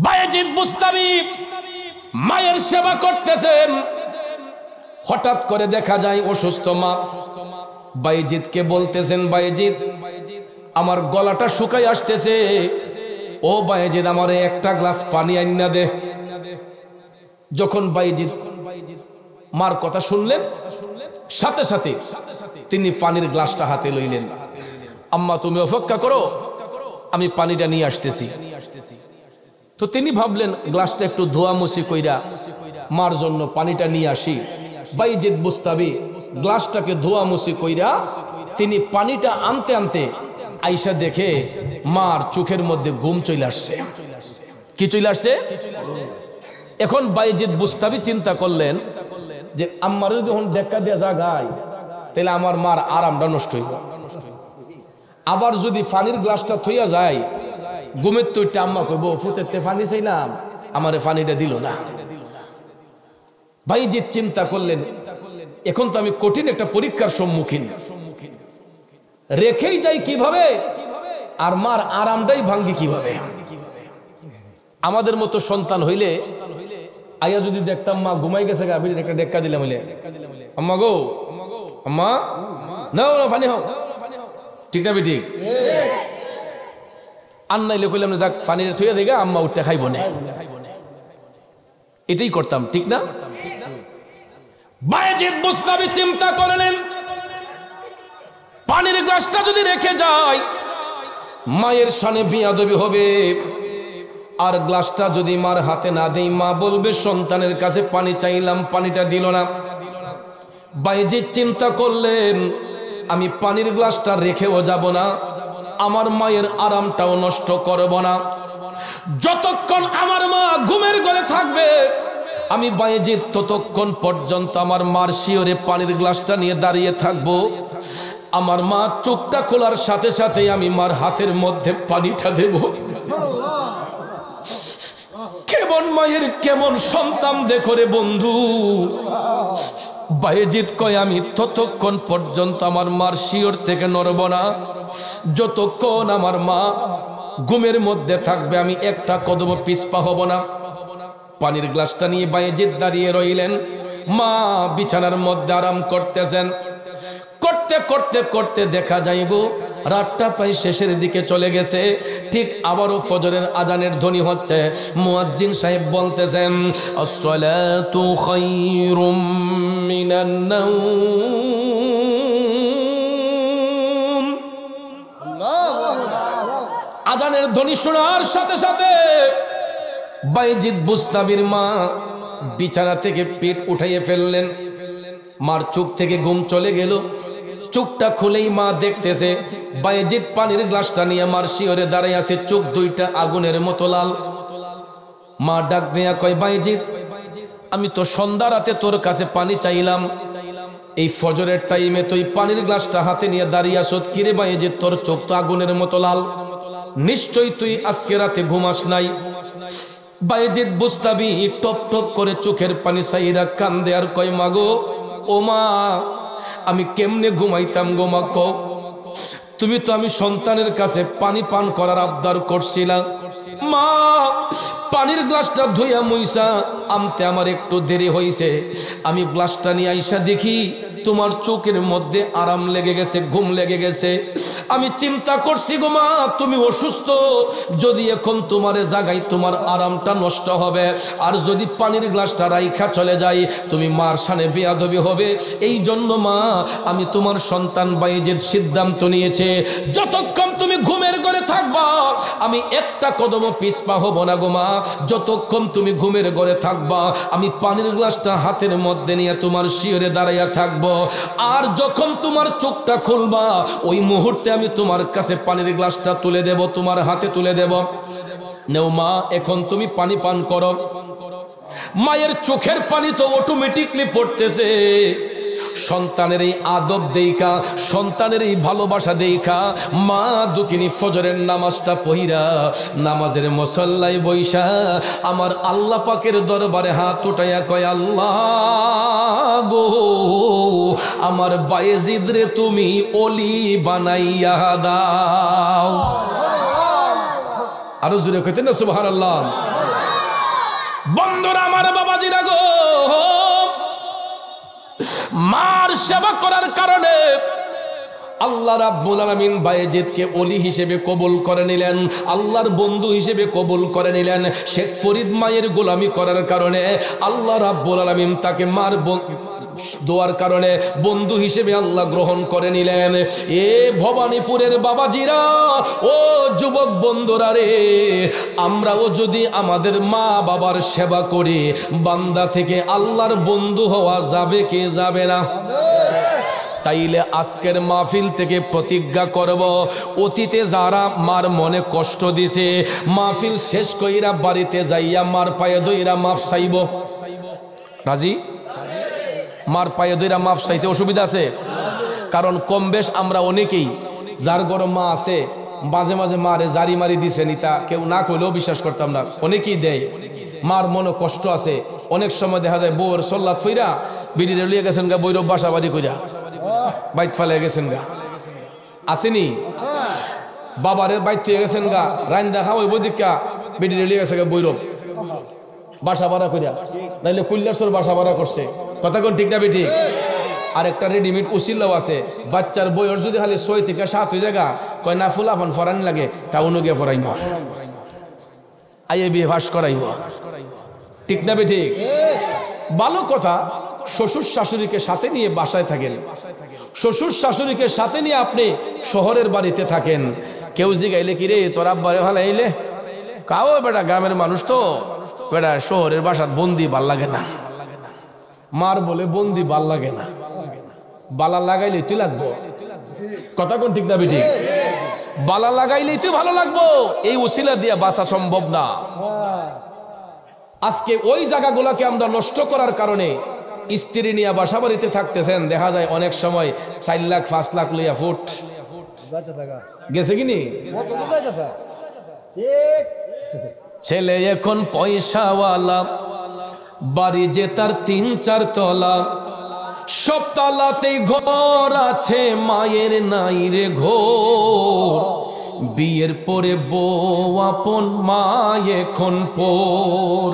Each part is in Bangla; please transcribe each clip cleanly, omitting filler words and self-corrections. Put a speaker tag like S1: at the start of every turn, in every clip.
S1: বায়েজিদ বুস্তামি মায়ের সেবা করতেছেন। হঠাৎ করে দেখা যায় অসুস্থ মা। বায়েজিদকে বলতেছেন, বায়েজিদ আমার গলাটা শুকাই আসতেছে, ও বায়েজিদ আমারে একটা গ্লাস পানি আইনা দে। যখন বায়েজিদ মার কথা শুনলেন, সাথে সাথে তিনি পানির গ্লাসটা হাতে লইলেন। আম্মা তুমি অপেক্ষা করো, আমি পানিটা নিয়ে আসতেছি। তো তিনি ভাবলেন গ্লাসটা একটু ধোয়ামুছি কইরা মার জন্য পানিটা নিয়ে আসি। বায়েজিদ বুস্তামি গ্লাসটাকে ধোয়ামুছি কইরা তিনি পানিটা আনতে আনতে আইসা দেখে মার চোখের মধ্যে ঘুম চলে আসছে। কি চলে আসছে? এখন বায়েজিদ বুস্তামি চিন্তা করলেন যে আম্মার যদি যখন দেখা দেয়া জাগায় তাহলে আমার মার আরামটা নষ্ট হইব। আবার যদি পানির গ্লাসটা থইয়া যায়, ঘুমের তো আম্মা কইব ফুতেতে পানি চাইলাম, আমারে পানিটা দিল না। বায়েজিদ চিন্তা করলেন এখন তো আমি কঠিন একটা পরীক্ষার সম্মুখীন, রেখেই যাই কিভাবে আর মার আরামটাই ভাঙ্গি কিভাবে। আমাদের মতো সন্তান হইলে আইয়া যদি দেখতাম মা ঘুমাই গেছে, একটা ডেক্কা দিলাম, হইলে আম্মা গো আম্মা নাও না পানি হোক, ঠিক না বেঠিক? আর নাইলে কইলাম যাক পানির থইয়া দেখে আম্মা উঠতে খাইব না, এটাই করতাম, ঠিক না? বায়েজিদ বুস্তামি চিন্তা করলেন পানির গ্লাসটা যদি রেখে যায় মায়ের সামনে বিয়াদবি হবে, আর গ্লাসটা যদি মার হাতে না দেই মা বলবে সন্তানের কাছে পানি চাইলাম, পানিটা দিল না। বায়েজিদ চিন্তা করলেন আমি পানির গ্লাসটা রেখেও যাব না, আমার মায়ের আরামটাও নষ্ট করব না। যতক্ষণ আমার মা ঘুমের ঘরে থাকবে আমি বায়েজিদ ততক্ষণ পর্যন্ত আমার মার শিয়রে পানির গ্লাসটা নিয়ে দাঁড়িয়ে থাকবো। আমার মা চোখটা খোলার সাথে সাথে আমি মার হাতের মধ্যে পানিটা দেব। কেমন মায়ের কেমন সন্তান দেখো রে বন্ধু। বায়েজিদ কয় আমি ততক্ষণ পর্যন্ত আমার মার শিয়র থেকে নড়ব না, যতক্ষণ আমার মা ঘুমের মধ্যে থাকবে আমি একটা কদম পিছপা হব না। পানির গ্লাসটা নিয়ে বায়েজিদ দাঁড়িয়ে রইলেন। মা বিছানার মধ্যে আরাম করতেছেন। করতে করতে করতে দেখা যাইব রাতটা প্রায় শেষের দিকে চলে গেছে। ঠিক আবারও ফজরের আজানের ধ্বনি হচ্ছে। মুয়াজ্জিন সাহেব বলতেছেন আসসালাতু খায়রুম মিনান নাওম। আজানের ধ্বনি শোনার সাথে সাথে বায়েজিদ বুস্তামির মা বিছানা থেকে পিঠ উঠাইয়ে ফেললেন। মার চোখ থেকে ঘুম চলে গেল। চোখটা খুলেই মা দেখতেছে বায়েজিদ পানির গ্লাসটা নিয়ে মার শিয়রে দাঁড়াই আছে, চোখ দুইটা আগুনের মতো লাল। মা ডাক দেয়া কয় বায়েজিদ আমি তো সন্ধ্যা রাতে তোর কাছে পানি চাইলাম, এই ফজরের টাইমে তুই পানির গ্লাসটা হাতে নিয়ে দাঁড়িয়ে আসত, কিরে বায়েজিদ তোর চোখ তো আগুনের মতো লাল, নিশ্চয়ই তুই আজকে রাতে ঘুমাস নাই। বায়েজিদ বুস্তামি টপ টপ করে চোখের পানি সাইরা কান্দে আর কয় মাগো ও মা আমি কেমনে ঘুমাইতাম গো মা, কও তুমি তো আমি সন্তানের কাছে পানি পান করার আবদার করছিলাম। মা পানির গ্লাসটা ধুইয়া মুইসা আনতে আমার একটু দেরি হইছে, আমি গ্লাসটা নিয়ে আইসা দেখি তোমার চোখের মধ্যে আরাম লেগে গেছে, ঘুম লেগে গেছে। আমি চিন্তা করছি গো মা তুমি অসুস্থ, যদি এখন তোমারে জাগাই তোমার আরামটা নষ্ট হবে, আর যদি পানির গ্লাসটা রাইখা চলে যাই তুমি মার সামনে বেয়াদবি হবে। এই জন্য মা আমি তোমার সন্তান বায়েজিদ সিদ্ধান্ত নিয়েছে যতক্ষণ তুমি ঘুমের ঘরে থাকবা আমি একটা কদম পিছপা হব না গো মা, যতক্ষণ তুমি ঘুমের ঘরে থাকবা আমি পানির গ্লাসটা হাতের মধ্যে নিয়ে তোমার শিয়রে দাঁড়াইয়া থাকবো, আর যখন তোমার চোখটা খুলবা ওই মুহূর্তে আমি তোমার কাছে পানির গ্লাসটা তুলে দেব, তোমার হাতে তুলে দেব। নেও মা এখন তুমি পানি পান করো। মায়ের চোখের পানি তো অটোমেটিকলি পড়তেছে। সন্তানের এই আদব দেইখা, সন্তানের এই ভালোবাসা দেইখা মা দুকিনি ফজরের নামাজটা পহিরা নামাজের মুসল্লায় বইসা আমার আল্লাহ পাকের দরবারে হাত উঠাইয়া কয় আল্লাহ গো আমার বায়েজিদ রে তুমি ওলি বানাইয়া দাও। আরো জোরে কইতেন না সুবহানাল্লাহ। বন্ধুরা আমার, বাবাজিরা গো, মার সেবা করার কারণে আল্লাহ রাব্বুল আলামিন বায়েজিদকে ওলি হিসেবে কবুল করে নিলেন, আল্লাহর বন্ধু হিসেবে কবুল করে নিলেন। শেখ ফরিদ মায়ের গোলামি করার কারণে আল্লাহ রাব্বুল আলামিন তাকে মার দোয়ার কারণে বন্ধু হিসেবে আল্লাহ গ্রহণ করে নিলেন। এ ভবানীপুরের বাবাজিরা, ও যুবক বন্ধুরা রে, আমরাও যদি আমাদের মা বাবার সেবা করি, বান্দা থেকে আল্লাহর বন্ধু হওয়া যাবে কি যাবে না? তাইলে আজকের মাহফিল থেকে প্রতিজ্ঞা করব, অতীতে যারা মার মনে কষ্ট দিছে, মাহফিল শেষ কইরা বাড়িতে যাইয়া মার পায়ে ধইরা মাফ চাইব। রাজি? মার পায়ে ধইরা মাফ চাইতে অসুবিধা আছে? কারণ কম বেশ আমরা অনেকেই, যার ঘরে মা আছে, মাঝে মাঝে মারে জারি মারি দিছে নিতা, কেউ না কইলেও বিশ্বাস করতাম না, অনেকেই দেয়। মার মনে কষ্ট আছে, অনেক সময় দেখা যায় বউর সল্লাত ফইরা বিড়িরে লিয়ে গেছেন গা, বৈরব বাসা বাড়ি কইরা বাইত ফালে গেছেন গা, আসেনি? বাবারে বাইত তুই গেছেন গা, রান্দা খাওয়াই বদিকা বিড়িরে লিয়ে গেছে গা, বৈরব বাসা ভাড়া কইরা, নাইলে কুল্লারসর বাসা ভাড়া করছে। কথা কোন ঠিক না বেটি? আর একটা রেডিমেড উসিল্লাও আছে, বাচ্চার বয়স যদি খালি 6 থেকে 7 হয়ে জায়গা, কয় না ফুলাফান ফরানি লাগে, তা অনুগে ফরাইব, আইএ বিয়ে ভাস করাইব। ঠিক না বেটি? ভালো কথা। শ্বশুর শাশুড়িকে সাথে নিয়ে বাসায় থাকেন, শ্বশুর শাশুড়িকে সাথে নিয়ে আপনি শহরের বাড়িতে থাকেন। কেউ জিগাইলে কি রে তোর আব্বারে ভালো আইলে, কাও বেটা গ্রামের মানুষ তো, বেটা শহরের বাসাত বন্দি ভাল লাগে না। মার বলে বন্দি ভাল লাগে না, বালা লাগাইলে তুই লাগবো। কথা কোন ঠিক না বেটি? বালা লাগাইলেই তুই ভালো লাগবো, এই উসিলা দিয়া বাঁচা সম্ভব না। আজকে ওই জায়গাগুলোকে আমরা নষ্ট করার কারণে স্ত্রী নিয়ে বাসা বাড়িতে থাকতেছেন, দেখা যায় অনেক সময় 4 লাখ 5 লাখ লইয়া ফুট গেছে কিনি। ছেলে এখন পয়সাওয়ালা, বাড়ি যে তার 3-4 তলা, সব তলাতেই ঘর আছে, মায়ের নাই রে ঘর। বিয়ের পরে বউ আপন, মা এখন পর।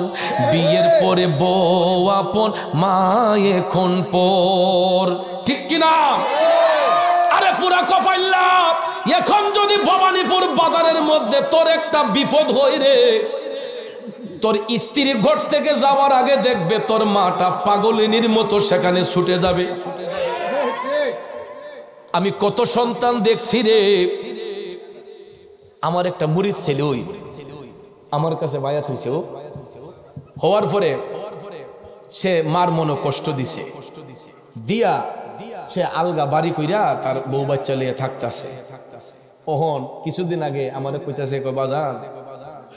S1: বিয়ের পরে বউ আপন, মা এখন পর। ঠিক কিনা? আরে পুরা কপাইল্লা। এখন যদি ভবানীপুর বাজারের মধ্যে তোর একটা বিপদ হয় রে, তোর স্ত্রী ঘর থেকে যাওয়ার আগে দেখবে তোর মাটা পাগলিনীর মতো সেখানে ছুটে যাবে। আমি কত সন্তান দেখছি রে। আমার একটা মুরিদ ছেলে, ওই আমার কাছে বায়াত হয়েছে, ও হওয়ার পরে সে মার মনে কষ্ট দিছে, দিয়া সে আলগা বাড়ি কইরা তার বউ বাচ্চা লিয়ে থাকতেছে। ওহন কিছুদিন আগে আমার কইতাছে, কয় বাজান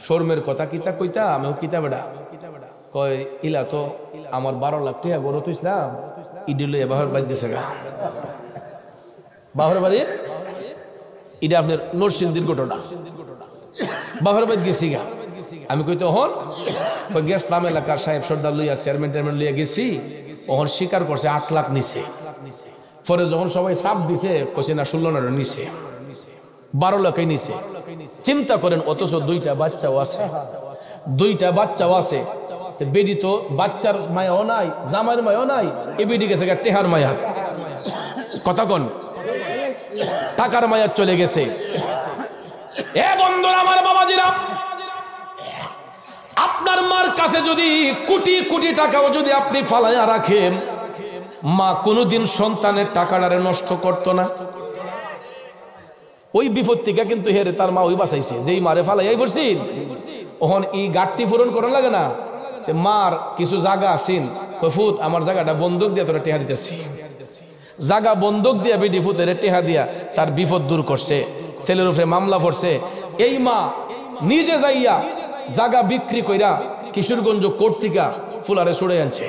S1: শর্মের কথা কিতা কইতা, আমিও কিতা বেড়া, কয় ইলা তো আমার 12 লাখ টাকা গড় তো ইসলাম ইডিল বাহর বাড়ি গেছে গা। বাহর বাড়ির এটা আপনার নরসিংদীর ঘটনা, বাহর বাড়ি গেছি গা। আমি কইতে ওহন গেছিলাম এলাকার সাহেব সর্দার লইয়া, চেয়ারম্যান টেয়ারম্যান লইয়া গেছি। ওহন স্বীকার করছে 8 লাখ নিছে। পরে যখন সবাই চাপ দিছে, কইছে না 16 না নিছে, 12 লাখই নিছে। চিন্তা করেন, অথচ 2টা বাচ্চাও আছে, 2টা বাচ্চাও আছে। বেডি তো বাচ্চার মায়াও নাই, জামাইয়ের মায়াও নাই, এ বেডি গেছে টেহার মায়া। কথা কোন? টাকার মায়া চলে গেছে। এ বন্ধুরা আমার, বাবাজিরা, আপনার মার কাছে যদি কোটি কোটি টাকাও যদি আপনি ফালাইয়া রাখেন, মা কোনোদিন সন্তানের টাকাটারে নষ্ট করতো না। ওই বিপদ থেকে কিন্তু হেরে তার মা ওই বাঁচাইছে, যেই মারে ফালাইয়াই পড়ছেন। ওহন এই গাঁটটি পূরণ করার লাগে না, মার কিছু জায়গা আছেন, ফুত আমার জায়গাটা বন্দুক দিয়ে তোরা টেহা দিতেছি, জায়গা বন্দুক দিয়া বেডি ফুতের টেহা দিয়া তার বিপদ দূর করছে, ছেলের উপরে মামলা পড়ছে। এই মা নিজে যাইয়া জায়গা বিক্রি কইরা কিশোরগঞ্জ কোর্ট থেকে ফুলারে ছুড়ে আনছে।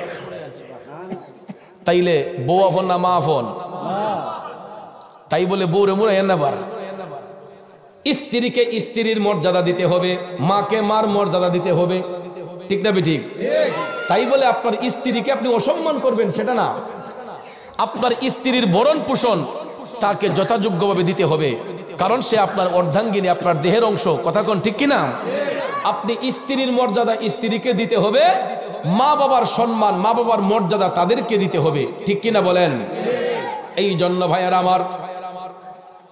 S1: তাইলে বউ আফন না মা আফন? তাই বলে বউরে মুড়াই না বার। স্ত্রীকে স্ত্রীর মর্যাদা দিতে হবে, মাকে মার মর্যাদা দিতে হবে। ঠিক না বেঠিক? তাই বলে আপনার স্ত্রীকে আপনি অসম্মান করবেন সেটা না। আপনার স্ত্রীর ভরণ পোষণ তাকে যথাযোগ্যভাবে দিতে হবে। কারণ সে আপনার অর্ধাঙ্গিনী, আপনার দেহের অংশ। কথা কোন ঠিক কিনা? আপনি স্ত্রীর মর্যাদা স্ত্রীকে দিতে হবে, মা বাবার সম্মান, মা বাবার মর্যাদা তাদেরকে দিতে হবে, ঠিক কিনা বলেন? এই জন্য ভাইয়ারা আমার,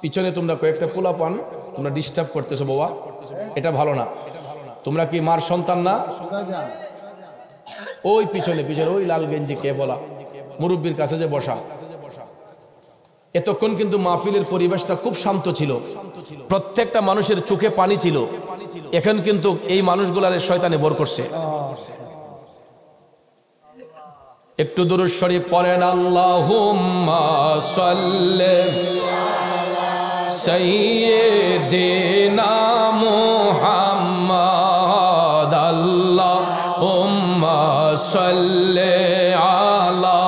S1: পিছনে তোমরা কয়েকটা পোলা পান, তোমরা ডিস্টার্ব করতেছো বাবা, এটা ভালো না। তোমরা কি মার সন্তান না? ওই পিছনে পিছনে ওই লাল গেঞ্জি কে বলা, মুরব্বীর কাছে যে বসা। এতক্ষণ কিন্তু মাহফিলের পরিবেশটা খুব শান্ত ছিল, প্রত্যেকটা মানুষের চোখে পানি ছিল। এখন কিন্তু এই মানুষগুলার শয়তানে ভর করছে। একটু দুরূদ শরীফ পড়েন, আল্লাহুম্মা সাল্লি সাইয়্যিদিনা মুহাম্মাদ, আল্লাহুম্মা সাল্লি আলা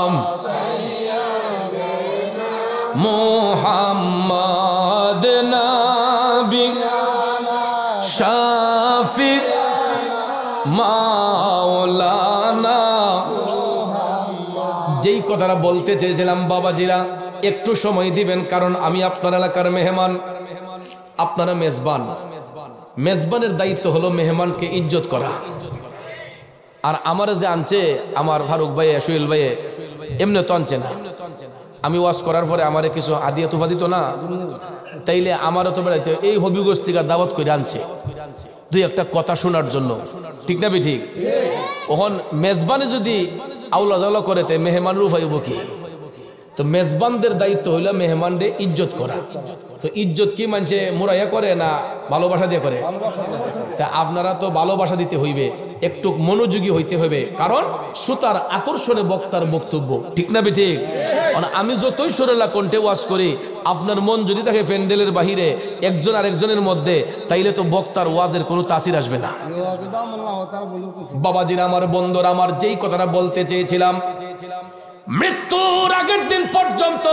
S1: মুহাম্মাদ নবী শাফি মাওলানা। যেই কথাটা বলতে চেয়েছিলাম বাবাজিরা, একটু সময় দিবেন, কারণ আমি আপনার এলাকার মেহমান, আপনারা মেজবান। মেজবানের দায়িত্ব হলো মেহমানকে ইজ্জত করা। আর আমার যে আনছে আমার ফারুক ভাই, সুহেল ভাই, এমনি তো আনছে না। আমি ওয়াজ করার পরে আমারে কিছু আদিয়া তুফা দিত না, তাইলে আমারও তো বেড়াইতে এই হবিগঞ্জ থেকে দাওয়াত করে আনছে দুই একটা কথা শোনার জন্য, ঠিক না ঠিক? ওখন মেজবানে যদি আউলা জাউলা করে তে মেহমানের উপায়ব কি? তো মেজবানদের দায়িত্ব হইল মেহমানদের ইজ্জত করা। তো ইজ্জত কি মানুষে মুরাইয়া করে না ভালোবাসা দিয়ে করে? তা আপনারা তো ভালোবাসা দিতে হইবে, একটু মনোযোগী হইতে হবে, কারণ শ্রোতার আকর্ষণে বক্তার বক্তব্য, ঠিক না ঠিক? আমি যতই সরলা কণ্ঠে ওয়াজ করি, আপনার মন যদি থাকে প্যান্ডেলের বাহিরে একজন আরেকজনের মধ্যে, তাইলে তো বক্তার ওয়াজের কোনো তাসির আসবে না। বাবাজিরা আমার, বন্ধুরা আমার, যেই কথাটা বলতে চেয়েছিলাম, মৃত্যুর আগের দিন পর্যন্ত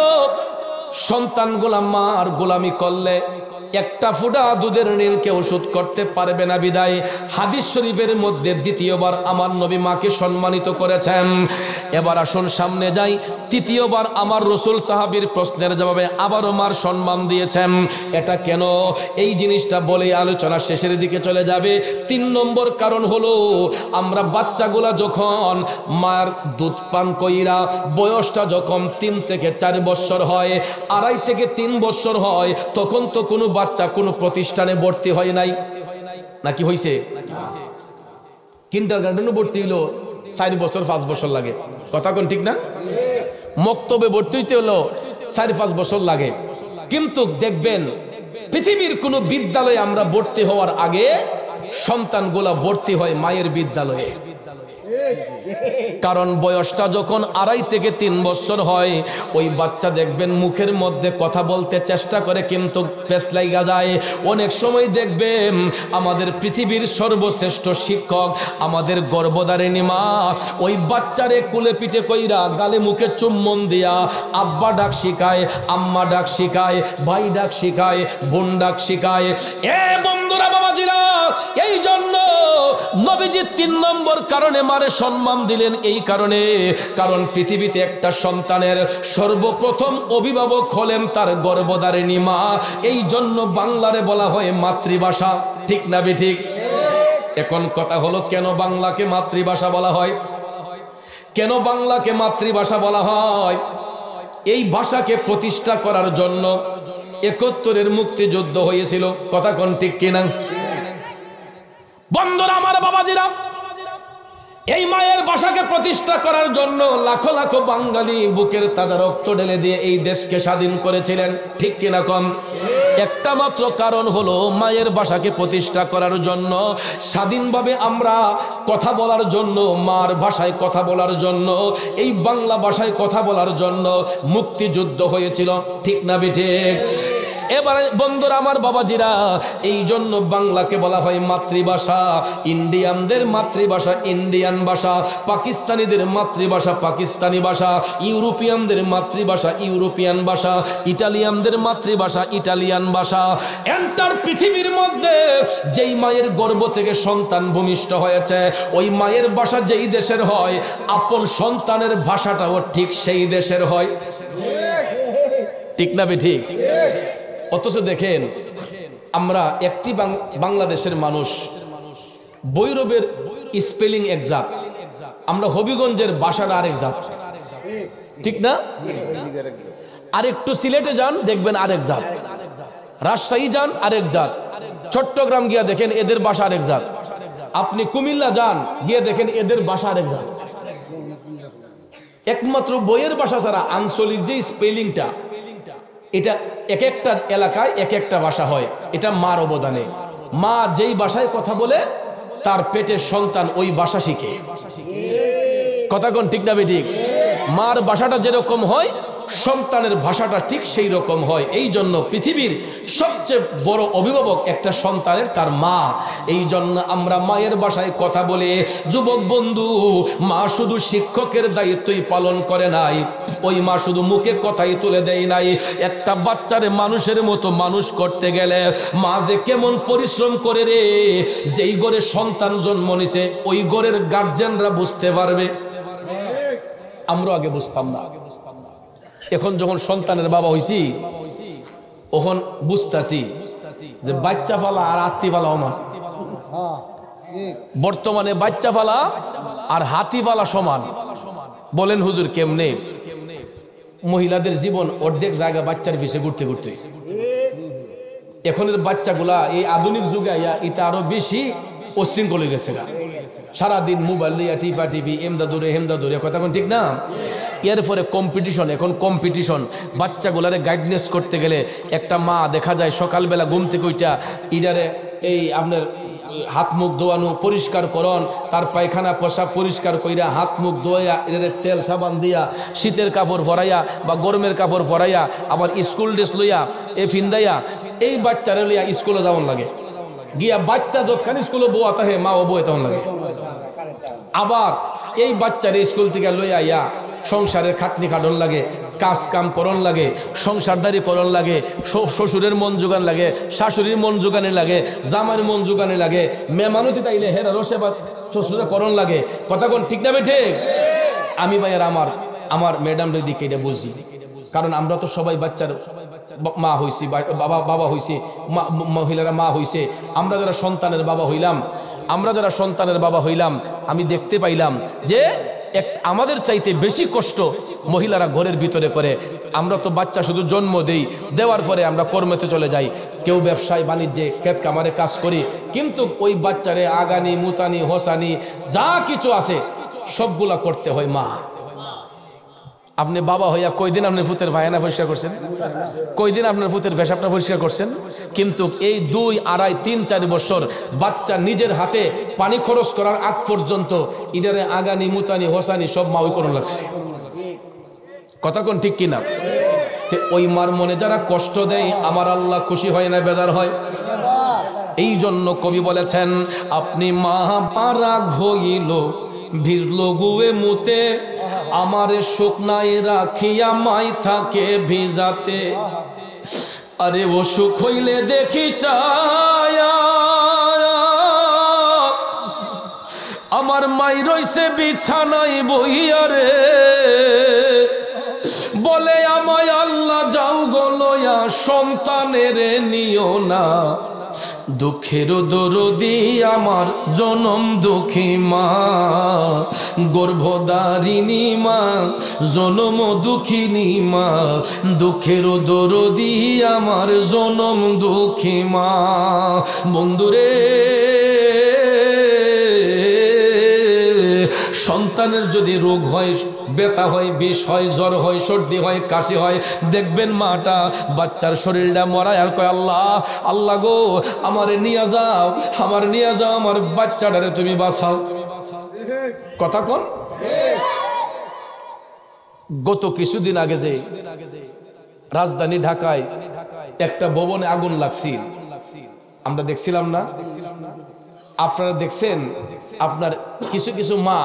S1: সন্তান মার গোলামি করলে একটা ফুটা দুধের ঋণ কেউ শোধ করতে পারবে না। বিদায় হাদিস শরীফের মধ্যে দ্বিতীয়বার আমার নবী মাকে সম্মানিত করেছেন। এবার আসুন সামনে যাই, তৃতীয়বার আমার রসুল সাহাবীর প্রশ্নের জবাবে আবারও মার সম্মান দিয়েছেন। এটা কেন? এই জিনিসটা বলে আলোচনা শেষের দিকে চলে যাবে। 3 নম্বর কারণ হলো, আমরা বাচ্চাগুলা যখন মায়ের দুধ পান কইরা বয়সটা যখন 3 থেকে 4 বছর হয়, 2.5 থেকে 3 বছর হয়, তখন তো কোনো বাচ্চা কোনো প্রতিষ্ঠানে ভর্তি হয় নাই, নাকি হইছে? কিন্ডারগার্টেনে ভর্তি হইলো 4 বছর 5 বছর লাগে, কথা কোন ঠিক না? মক্তবে ভর্তি হইতে হলো 4-5 বছর লাগে। কিন্তু দেখবেন পৃথিবীর কোন বিদ্যালয়ে আমরা ভর্তি হওয়ার আগে সন্তানগুলা ভর্তি হয় মায়ের বিদ্যালয়ে। কারণ বয়সটা যখন 2.5 থেকে 3 বছর হয়, ওই বাচ্চা দেখবেন মুখের মধ্যে কথা বলতে চেষ্টা করে, কিন্তু পেছ লাইগা যায়। অনেক সময় দেখবেন আমাদের পৃথিবীর সর্বশ্রেষ্ঠ শিক্ষক, আমাদের গর্ভধারিণী মা, ওই বাচ্চারে কুলে পিঠে কইরা গালে মুখে চুম্বন দিয়া আব্বা ডাক শিখায়, আম্মা ডাক শিখায়, ভাই ডাক শিখায়, বোন ডাক শিখায়। এ বন্ধুরা, বাবাজিরা, এই জন্য নবীজি 3 নম্বর কারণে মারে সম্মান দিলেন। এই কারণে, কারণ পৃথিবীতে একটা সন্তানের সর্বপ্রথম অভিভাবক হলেন তার গর্ভধারিণী মা। এই জন্য বাংলারে বলা হয় মাতৃভাষা, ঠিক না ঠিক? এখন কথা হলো, কেন বাংলাকে মাতৃভাষা বলা হয়? কেন বাংলাকে মাতৃভাষা বলা হয়? এই ভাষাকে প্রতিষ্ঠা করার জন্য 71-এর মুক্তিযুদ্ধ হয়েছিল, কথা কোন ঠিক কিনা? বন্ধুরা আমার, বাবাজিরা, এই মায়ের ভাষাকে প্রতিষ্ঠা করার জন্য লাখো লাখো বাঙালি বুকের তাজা রক্ত ঢেলে দিয়ে এই দেশকে স্বাধীন করেছিলেন, ঠিক কিনা কম? একটা মাত্র কারণ হলো মায়ের ভাষাকে প্রতিষ্ঠা করার জন্য, স্বাধীনভাবে আমরা কথা বলার জন্য, মার ভাষায় কথা বলার জন্য, এই বাংলা ভাষায় কথা বলার জন্য মুক্তিযুদ্ধ হয়েছিল, ঠিক না ঠিক? এবারে বন্ধুরা আমার, বাবাজিরা, এই জন্য বাংলাকে বলা হয় মাতৃভাষা। ইন্ডিয়ানদের মাতৃভাষা ইন্ডিয়ান ভাষা, পাকিস্তানিদের মাতৃভাষা পাকিস্তানি ভাষা, ইউরোপিয়ানদের মাতৃভাষা ইউরোপিয়ান ভাষা, ইটালিয়ানদের মাতৃভাষা ইটালিয়ান ভাষা। এন্টার পৃথিবীর মধ্যে যেই মায়ের গর্ভ থেকে সন্তান ভূমিষ্ঠ হয়েছে, ওই মায়ের ভাষা যেই দেশের হয়, আপন সন্তানের ভাষাটাও ঠিক সেই দেশের হয়, ঠিক না ঠিক? অথচ দেখেন আমরা একটি বাংলাদেশের মানুষ বৈরবের স্পেলিং এক জাত, আমরা হবিগঞ্জের ভাষার আরেক জাত, ঠিক না? আর একটু সিলেটে যান দেখবেন আরেক জাত, রাজশাহী যান আরেক জাত, চট্টগ্রাম গিয়া দেখেন এদের ভাষা আরেক জাত, আপনি কুমিল্লা যান গিয়ে দেখেন এদের ভাষা আরেক জাত। একমাত্র বইয়ের ভাষা ছাড়া আঞ্চলিক যে স্পেলিংটা, এটা এক একটা এলাকায় এক একটা ভাষা হয়। এটা মার অবদানে, মা যেই ভাষায় কথা বলে তার পেটের সন্তান ওই ভাষা শিখে। কথা কোন ঠিক না বেঠিক? মার ভাষাটা যেরকম হয় সন্তানের ভাষাটা ঠিক সেই রকম হয়। এই জন্য পৃথিবীর সবচেয়ে বড় অভিভাবক একটা সন্তানের তার মা। এই জন্য আমরা মায়ের ভাষায় কথা বলে, যুবক বন্ধু, মা শুধু শিক্ষকের দায়িত্বই পালন করে নাই, ওই মা শুধু মুখে কথাই তুলে দেয় নাই। একটা বাচ্চারে মানুষের মতো মানুষ করতে গেলে মা যে কেমন পরিশ্রম করে রে, যেই ঘরে সন্তান জন্ম নিছে ওই ঘরের গার্জেনরা বুঝতে পারবে। আমরা আগে বুঝতাম না, এখন যখন সন্তানের বাবা হইছি তখন বুঝতাছি যে বাচ্চা ফালা আর হাতি ফালা সমান। বর্তমানে বাচ্চা ফালা আর হাতি ফালা সমান। বলেন হুজুর কেমনে? মহিলাদের জীবন অর্ধেক জায়গা বাচ্চার পিছে ঘুরতে ঘুরতে। এখনের বাচ্চাগুলা এই আধুনিক যুগে এটা আরো বেশি অশৃঙ্খল হয়ে গেছে, সারাদিন মোবাইল লইয়া টিপা টিপি, এমদা দূরে হেমদা দূরে, কথা কোন ঠিক না? এরপরে কম্পিটিশন, এখন কম্পিটিশন। বাচ্চাগুলারে গাইডনেস করতে গেলে একটা মা দেখা যায় সকালবেলা ঘুম থেকে ওইটা ইডারে এই আপনার হাত মুখ ধোয়ানো, পরিষ্কার করন, তার পায়খানা পোশাক পরিষ্কার কইরা হাত মুখ ধোয়া এদের তেল সাবান দিয়া, শীতের কাপড় ভরাইয়া বা গরমের কাপড় ভরাইয়া, আবার স্কুল ড্রেস লইয়া এ ফিন্দাইয়া এই বাচ্চারে লইয়া স্কুলে যাওয়ান লাগে। গিয়া বাচ্চা যতখানি স্কুলে বউয়া তাহে মা ও বউয়ে তখন লাগে। আবার এই বাচ্চারে স্কুল থেকে লইয়া ইয়া সংসারের খাটনি খাটন লাগে, কাজ কাম করন লাগে, সংসারদারি করন লাগে, শ্বশুরের মন জোগান লাগে, শাশুড়ির মন জোগানে লাগে, জামার মন জোগানে লাগে, মেহমানতি তাইলে হেরা রসেবা শ্বশুরে করন লাগে। কথা কোন ঠিক না বেঠে? আমি ভাইয়ার আমার ম্যাডামদের দিকে এটা বুঝি, কারণ আমরা তো সবাই বাচ্চার মা হইছি, বাবা হইছি, মহিলারা মা হইছে। আমরা যারা সন্তানের বাবা হইলাম, আমি দেখতে পাইলাম যে আমাদের চাইতে বেশি কষ্ট মহিলারা ঘরের ভিতরে করে। আমরা তো বাচ্চা শুধু জন্ম দেই, দেওয়ার পরে আমরা কর্মেতে চলে যাই, কেউ ব্যবসায় বাণিজ্যে ক্ষেত কামারে কাজ করি, কিন্তু ওই বাচ্চারে আগানি মুতানি হোসানি যা কিছু আছে সবগুলা করতে হয় মা। আপনি বাবা হইয়া কয়দিন আপনার ফুতের ভাইয়ানা পরিষ্কার করছেন? কয়দিন আপনার ফুতের ভেসাবটা পরিষ্কার করছেন? কিন্তু এই 2, 2.5, 3, 4 বছর বাচ্চা নিজের হাতে পানি খরচ করার আগ পর্যন্ত ইদারে আগানি মুতানি হোসানি সব মা ওই করণ লাগছে। কথা কোন ঠিক কিনা? ওই মার মনে যারা কষ্ট দেয় আমার আল্লাহ খুশি হয় না বেজার হয়? এই জন্য কবি বলেছেন, আপনি মা পারাগ হইল ভিজলো গুয়ে মুতে, আমারে শুকনায় রাখিয়া মাই থাকে ভিজাতে। আরে অসুখ হইলে দেখি চায়া আমার মাই রইছে বিছানায় বইয়া রে, বলে আমায় আল্লাহ যাও গো লয়া সন্তানের নিও না, দুঃখের দরদি আমার জনম দুঃখী মা, গর্ভধারিণী মা জনম দুঃখিনী মা, দুঃখের দরদি আমার জনম দুঃখী মা। বন্ধুরে, সন্তানের যদি রোগ হয়, ব্যথা হয়, বিষ হয়, জ্বর হয়, সর্দি হয়, কাশি হয়, দেখবেন মাটা বাচ্চার শরীরটা মরায় আর কয়, আল্লাহ আল্লাহ গো আমারে নিয়ে যাও, আমার বাচ্চাটারে তুমি বাঁচাও। কথা কোন? গত কিছুদিন আগে যে রাজধানী ঢাকায় একটা ভবনে আগুন লাগছিল, আমরা দেখছিলাম না? আপনারা দেখছেন? আপনার কিছু কিছু মা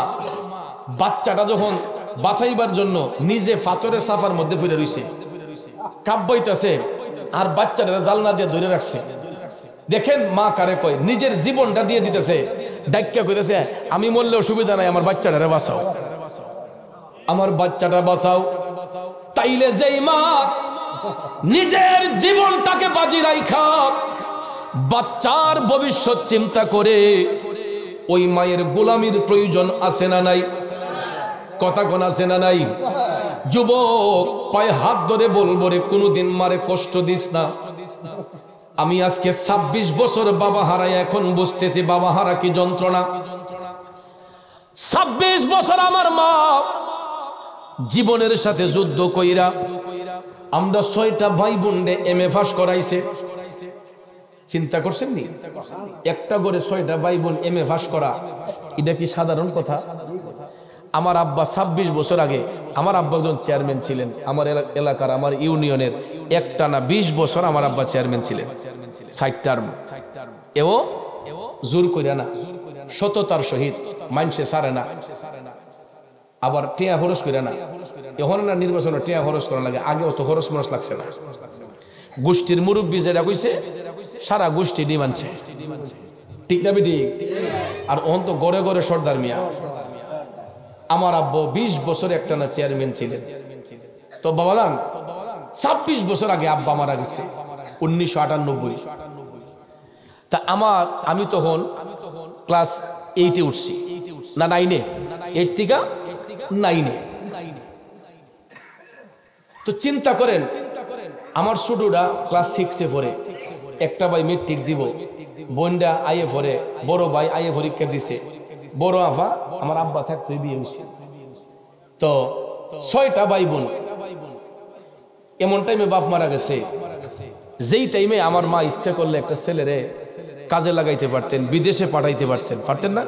S1: বাচ্চাটা যখন বাঁচাইবার জন্য নিজে পাথরের সাফার মধ্যে পড়ে রইছে, কাব্বাইতেছে, আর বাচ্চাটা জালনা দিয়ে ধরে রাখছে। দেখেন মা কারে কয়, নিজের জীবনটা দিয়ে দিতেছে, ডাক্কা কইতেছে আমি মরলে অসুবিধা নাই, আমার বাচ্চাটারে বাঁচাও, আমার বাচ্চাটা বাঁচাও। তাইলে যেই মা নিজের জীবনটাকে বাজি রাইখা বাচ্চার ভবিষ্যৎ চিন্তা করে ওই মায়ের গোলামির প্রয়োজন আছে না নাই? কথা কোন আছে না নাই? যুবক পায়ে হাত ধরে বলবো রে, কোনোদিন মারে কষ্ট দিস না। আমি আজকে 26 বছর বাবা হারাই, এখন বুঝতেছি বাবা হারা কি যন্ত্রণা। 26 বছর আমার মা জীবনের সাথে যুদ্ধ কইরা আমরা 6টা ভাই বোনরে MA পাস করাইছে। চিন্তা করছেন নি? একটা করে 6টা ভাই বোন MA পাস করা, এটা কি সাধারণ কথা? আমার আব্বা 26 বছর আগে, আমার আব্বা একজন চেয়ারম্যান ছিলেন আমার এলাকার, আমার ইউনিয়নের। একটানা 20 বছর আমার আব্বা চেয়ারম্যান ছিলেন, 60 টার্ম। এও জোর কইরা না, সততার সহিত, মানুষে সারে না, আবার টিয়া খরচ করে না। এখন না নির্বাচনে টিয়া খরচ করা লাগে, আগে অত খরচ মরচ লাগছে না। গোষ্ঠীর মুরব্বী যেটা কইছে সারা গোষ্ঠী ডিমানছে, ঠিক না বেটি? আর ওহন তো গড়ে গড়ে সর্দার মিয়া। আমার আব্বু 20 বছর একটানা চেয়ারম্যান ছিলেন। তো বাবাদান 26 বছর আগে আব্বা মারা গেছে, 1998। তা আমি তখন ক্লাস 8-এ উঠছি, না 9-এ, 8 থেকে 9-এ। তো চিন্তা করেন, আমার ছোটরা ক্লাস 6-এ পড়ে, একটা ভাই মেট্রিক দিব, বোনটা আইএ পড়ে, বড় ভাই আইএ পরীক্ষা দিছে, বড় আফা আমার আব্বা থাকতে বিয়ে হয়েছে। তো 6টা ভাই বোন। এমন টাইমে বাপ মারা গেছে, যেই টাইমে আমার মা ইচ্ছা করলে একটা ছেলেরে কাজে লাগাইতে পারতেন, বিদেশে পাঠাইতে পারতেন, পারতেন না?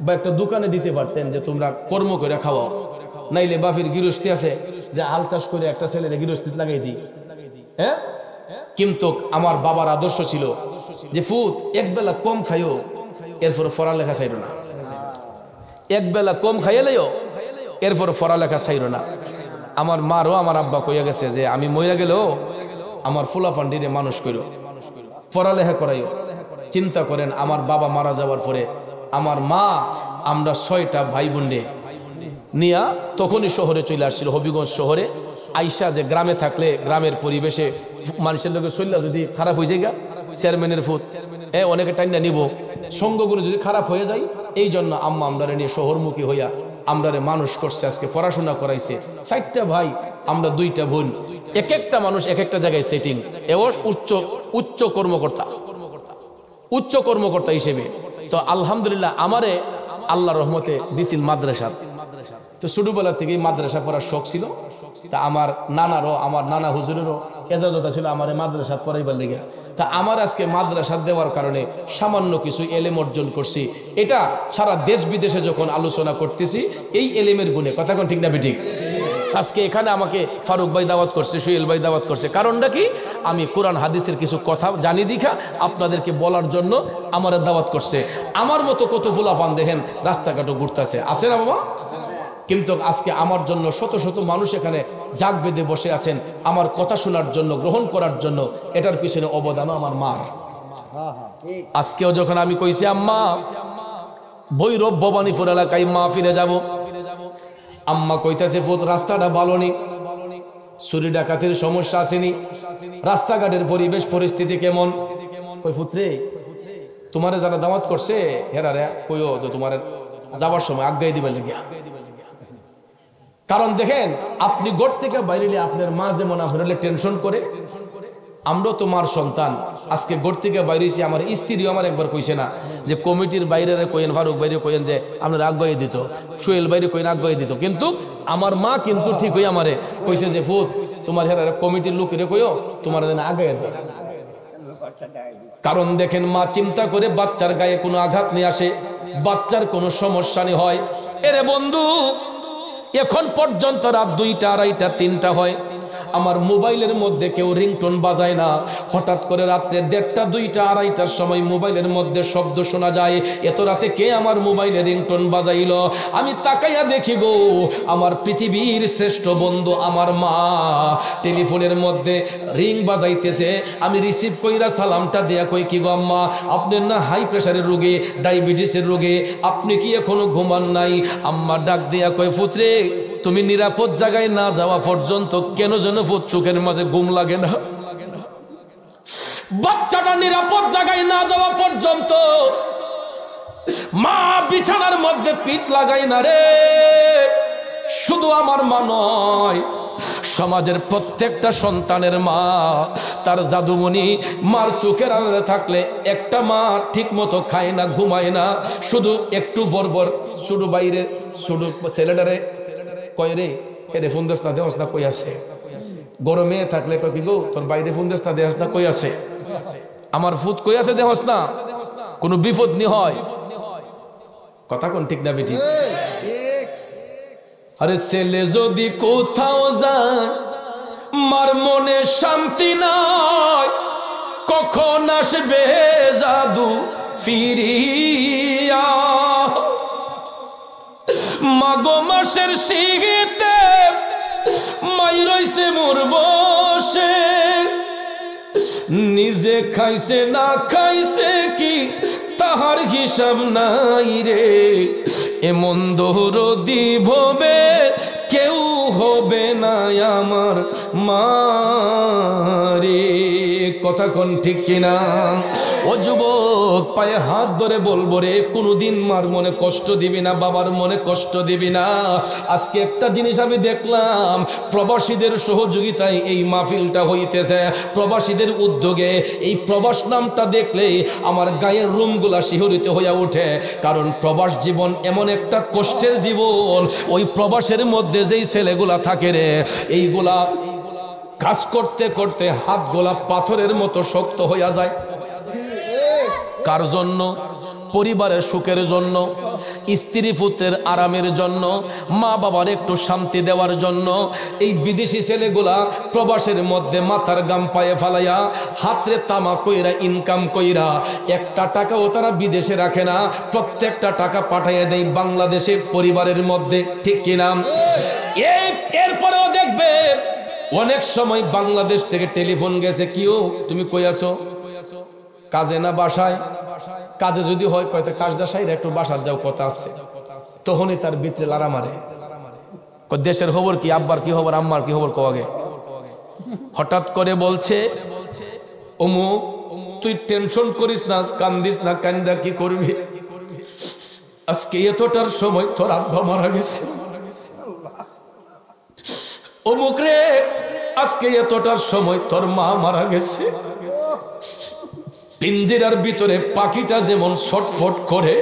S1: বা একটা দোকানে দিতে পারতেন যে তোমরা কর্ম করে খাওয়াও, নাইলে বাফির গৃহস্থী আছে যে হাল চাষ করে একটা ছেলেরে গৃহস্থিত লাগাই দিই। হ্যাঁ, কিন্তু আমার বাবার আদর্শ ছিল যে ফুত একবেলা কম খাইও, এরপর পড়ালেখা চাইরো না। একবেলা কম খাইলেও এরপর পড়ালেখা চাইরো না। আমার মারও আমার আব্বা কইয়া গেছে যে আমি মইরা গেলেও আমার ফুলা পান্ডিরে মানুষ কইরো, পড়ালেখা করাইও। চিন্তা করেন, আমার বাবা মারা যাওয়ার পরে আমার মা আমরা 6টা ভাই বোনরে নিয়া তখনই শহরে চলে আসছিল, হবিগঞ্জ শহরে। আইসা যে গ্রামে থাকলে গ্রামের পরিবেশে মানুষের লোকের শরীর যদি খারাপ হয়ে যায়, চেয়ারম্যানের ফুট অনেকে টাইনা নিব, সঙ্গগুলো যদি খারাপ হয়ে যায়, এই জন্য আম্মা আমরা নিয়ে শহরমুখী হইয়া আমরারে মানুষ করছে, আজকে পড়াশোনা করাইছে। 4টা ভাই, আমরা 2টা বোন, এক একটা মানুষ এক একটা জায়গায় সেটিং। এও উচ্চ কর্মকর্তা হিসেবে। তো আলহামদুলিল্লাহ আমারে আল্লাহর রহমতে দিছিল মাদ্রাসা। তো ছোটবেলা থেকেই মাদ্রাসা পড়ার শখ ছিল। তা আমার নানারও, আমার নানা হুজুরেরও এজাজত ছিল আমার মাদ্রাসা পড়াইবার লেগে। তা আমার আজকে মাদ্রাসা দেওয়ার কারণে সামান্য কিছু এলেম অর্জন করছি। এটা সারা দেশ বিদেশে যখন আলোচনা করতেছি এই এলেমের গুণে, কথা কোন ঠিক না বেঠিক? আজকে এখানে আমাকে ফারুক ভাই দাওয়াত করছে, সুহেল ভাই দাওয়াত করছে, কারণটা কি? আমি কোরআন হাদিসের কিছু কথা জানি দীক্ষা আপনাদেরকে বলার জন্য আমার দাওয়াত করছে। আমার মতো কত ফুলাফান দেখেন রাস্তাঘাটও ঘুরতেছে, আছে না বাবা? কিন্তু আজকে আমার জন্য শত শত মানুষ এখানে জাগ বেঁধে বসে আছেন আমার কথা শোনার জন্য, গ্রহণ করার জন্য। এটার পিছনে অবদান আমার মার। আজকেও যখন আমি কইছি আম্মা ভৈরব ভবানীপুর এলাকায় মা ফিরে যাব, আম্মা কইতাছে ফুত রাস্তাটা ভালো নি, চুরি ডাকাতির সমস্যা আসেনি, রাস্তাঘাটের পরিবেশ পরিস্থিতি কেমন? কই ফুতরে তোমারে যারা দাওয়াত করছে হেরারে কইও তো তোমার যাবার সময় আজ্ঞাই দিবার লাগিয়া। কারণ দেখেন, আপনি ঘর থেকে বাইরে আপনার মা যেমন আপনার টেনশন করে, আমরাও তো মার সন্তান। আজকে ঘর থেকে বাইরেছি, আমার স্ত্রীও আমার একবার কইছে না যে কমিটির বাইরে কইেন, ফারুক বাইরে কইেন যে আপনার আগ্রহী দিত, সোহেল বাইরে কইন আগ্রহী দিত, কিন্তু আমার মা কিন্তু ঠিক হয়ে আমারে কইছে যে ফুত তোমার হেরা কমিটির লোকেরে কইও তোমার আগে দেয়। কারণ দেখেন, মা চিন্তা করে বাচ্চার গায়ে কোনো আঘাত নিয়ে আসে, বাচ্চার কোনো সমস্যা নেই হয়। এরে বন্ধু, এখন পর্যন্ত রাত 2টা, 2:30, 3টা হয়, আমার মোবাইলের মধ্যে কেউ রিংটোন বাজায় না। হঠাৎ করে রাত্রে 1:30, 2টা, 2:30টার সময় মোবাইলের মধ্যে শব্দ শোনা যায়। এত রাতে কে আমার মোবাইলে রিংটোন বাজাইল? আমি তাকাইয়া দেখি গো, আমার পৃথিবীর শ্রেষ্ঠ বন্ধু আমার মা টেলিফোনের মধ্যে রিং বাজাইতেছে। আমি রিসিভ কইরা সালামটা দেয়া কই, কি গো আম্মা, আপনার না হাই প্রেশারের রোগে, ডায়াবেটিসের রোগে, আপনি কি এখনো ঘুমান নাই? আম্মা ডাক দেয়া কই, পুত্রে তুমি নিরাপদ জায়গায় না যাওয়া পর্যন্ত কেন যেন চোখের মাঝে ঘুম লাগে না। বাচ্চাটা নিরাপদ জায়গায় না যাওয়া পর্যন্ত মা বিছানার মধ্যে পিঠ লাগাই না রে। শুধু আমার মা নয়, সমাজের প্রত্যেকটা সন্তানের মা তার জাদুমণি মার চোখের আড়ালে থাকলে একটা মা ঠিক মতো খায় না, ঘুমায় না, শুধু একটু বরবর শুধু বাইরে শুধু ছেলেটারে কয় রে হেরে ফোন দেস না, দেওয়াস না, কই আছে। গরমে থাকলে কয় কি গো তোর বাইরে ফোন দেস না, দেওয়াস না, কই আছে। আমার ফুট কই আছে, দেওয়াস না, কোনো বিপদ নি হয়। কথা কোন ঠিক না বেটি? আরে ছেলে যদি কোথাও যায় মার মনে শান্তি নাই, কখন আসবে জাদু ফিরিয়া। মাগো মাসের শীতে মাই রইছে মোর বসে, নিজে খাইছে না খাইছে কি তাহার হিসাব নাই রে। এমন দৌড়দি ভবে কেউ হবে না আমার মারে। কথা কোন ঠিক কিনা? ও যুবক, পায়ে হাত ধরে বলবো রে, কোনোদিন মার মনে কষ্ট দিবি না, বাবার মনে কষ্ট দিবি না। আজকে একটা জিনিস আমি দেখলাম, প্রবাসীদের সহযোগিতায় এই মাহফিলটা হইতেছে, প্রবাসীদের উদ্যোগে। এই প্রবাস নামটা দেখলে আমার গায়ের রুমগুলা শিহরিত হইয়া ওঠে, কারণ প্রবাস জীবন এমন একটা কষ্টের জীবন। ওই প্রবাসের মধ্যে যেই ছেলেগুলা থাকে রে, এইগুলা কাজ করতে করতে হাতগুলা পাথরের মতো শক্ত হইয়া যায়। কার জন্য? পরিবারের সুখের জন্য, স্ত্রী পুত্রের আরামের জন্য, মা বাবার একটু শান্তি দেওয়ার জন্য। এই বিদেশি ছেলেগুলা প্রবাসের মধ্যে মাথার গাম পায়ে ফালাইয়া হাতরে তামা কইরা ইনকাম কইরা একটা টাকাও তারা বিদেশে রাখে না, প্রত্যেকটা টাকা পাঠাইয়া দেয় বাংলাদেশে পরিবারের মধ্যে, ঠিক কিনা? এরপরেও দেখবে অনেক সময় বাংলাদেশ থেকে টেলিফোন গেছে, কিও তুমি কই আছো? কাজে না বাসায়? কাজে যদি হয় কয়তে কাজটা সাইরা একটু বাসার যাও, কথা আছে। তখনই তার ভিতরে লারা মারে, দেশের খবর কি, আব্বার কি খবর, আম্মার কি খবর, কো আগে। হঠাৎ করে বলছে অমুক, তুই টেনশন করিস না, কান্দিস না, কান্দা কি করবি? আজকে এতটার সময় তোর আব্বা মারা গেছে। অমুক রে, আজকে এতটার সময় তোর মা মারা গেছে। পিঞ্জিরার ভিতরে পাখিটা যেমন ছটফট করে,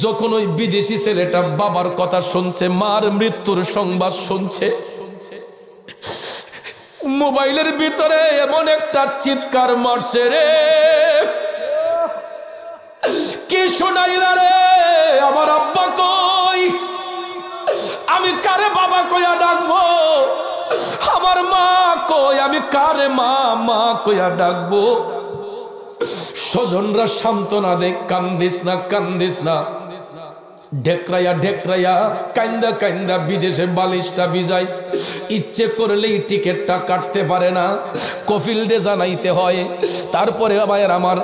S1: যখন ওই বিদেশি ছেলেটা বাবার কথা শুনছে, মার মৃত্যুর সংবাদ শুনছে, মোবাইলের ভিতরে এমন একটা চিৎকার মারছে রে, কি শোনাইলা রে? আমার আব্বা কই? আমি কারে বাবা কইয়া ডাকবো? আমার মা কই? আমি কারে মা মা কইয়া ডাকবো? স্বজনরা সান্ত্বনা দেয়, কান্দিস না, কান্দিস না। ঢেকরাইয়া ঢেকরাইয়া কান্দা কান্দা বিদেশে বালিশটা ভিজাই, ইচ্ছে করলেই টিকিটটা কাটতে পারে না, কফিল দিয়ে জানাইতে হয়। তারপরে আবার আমার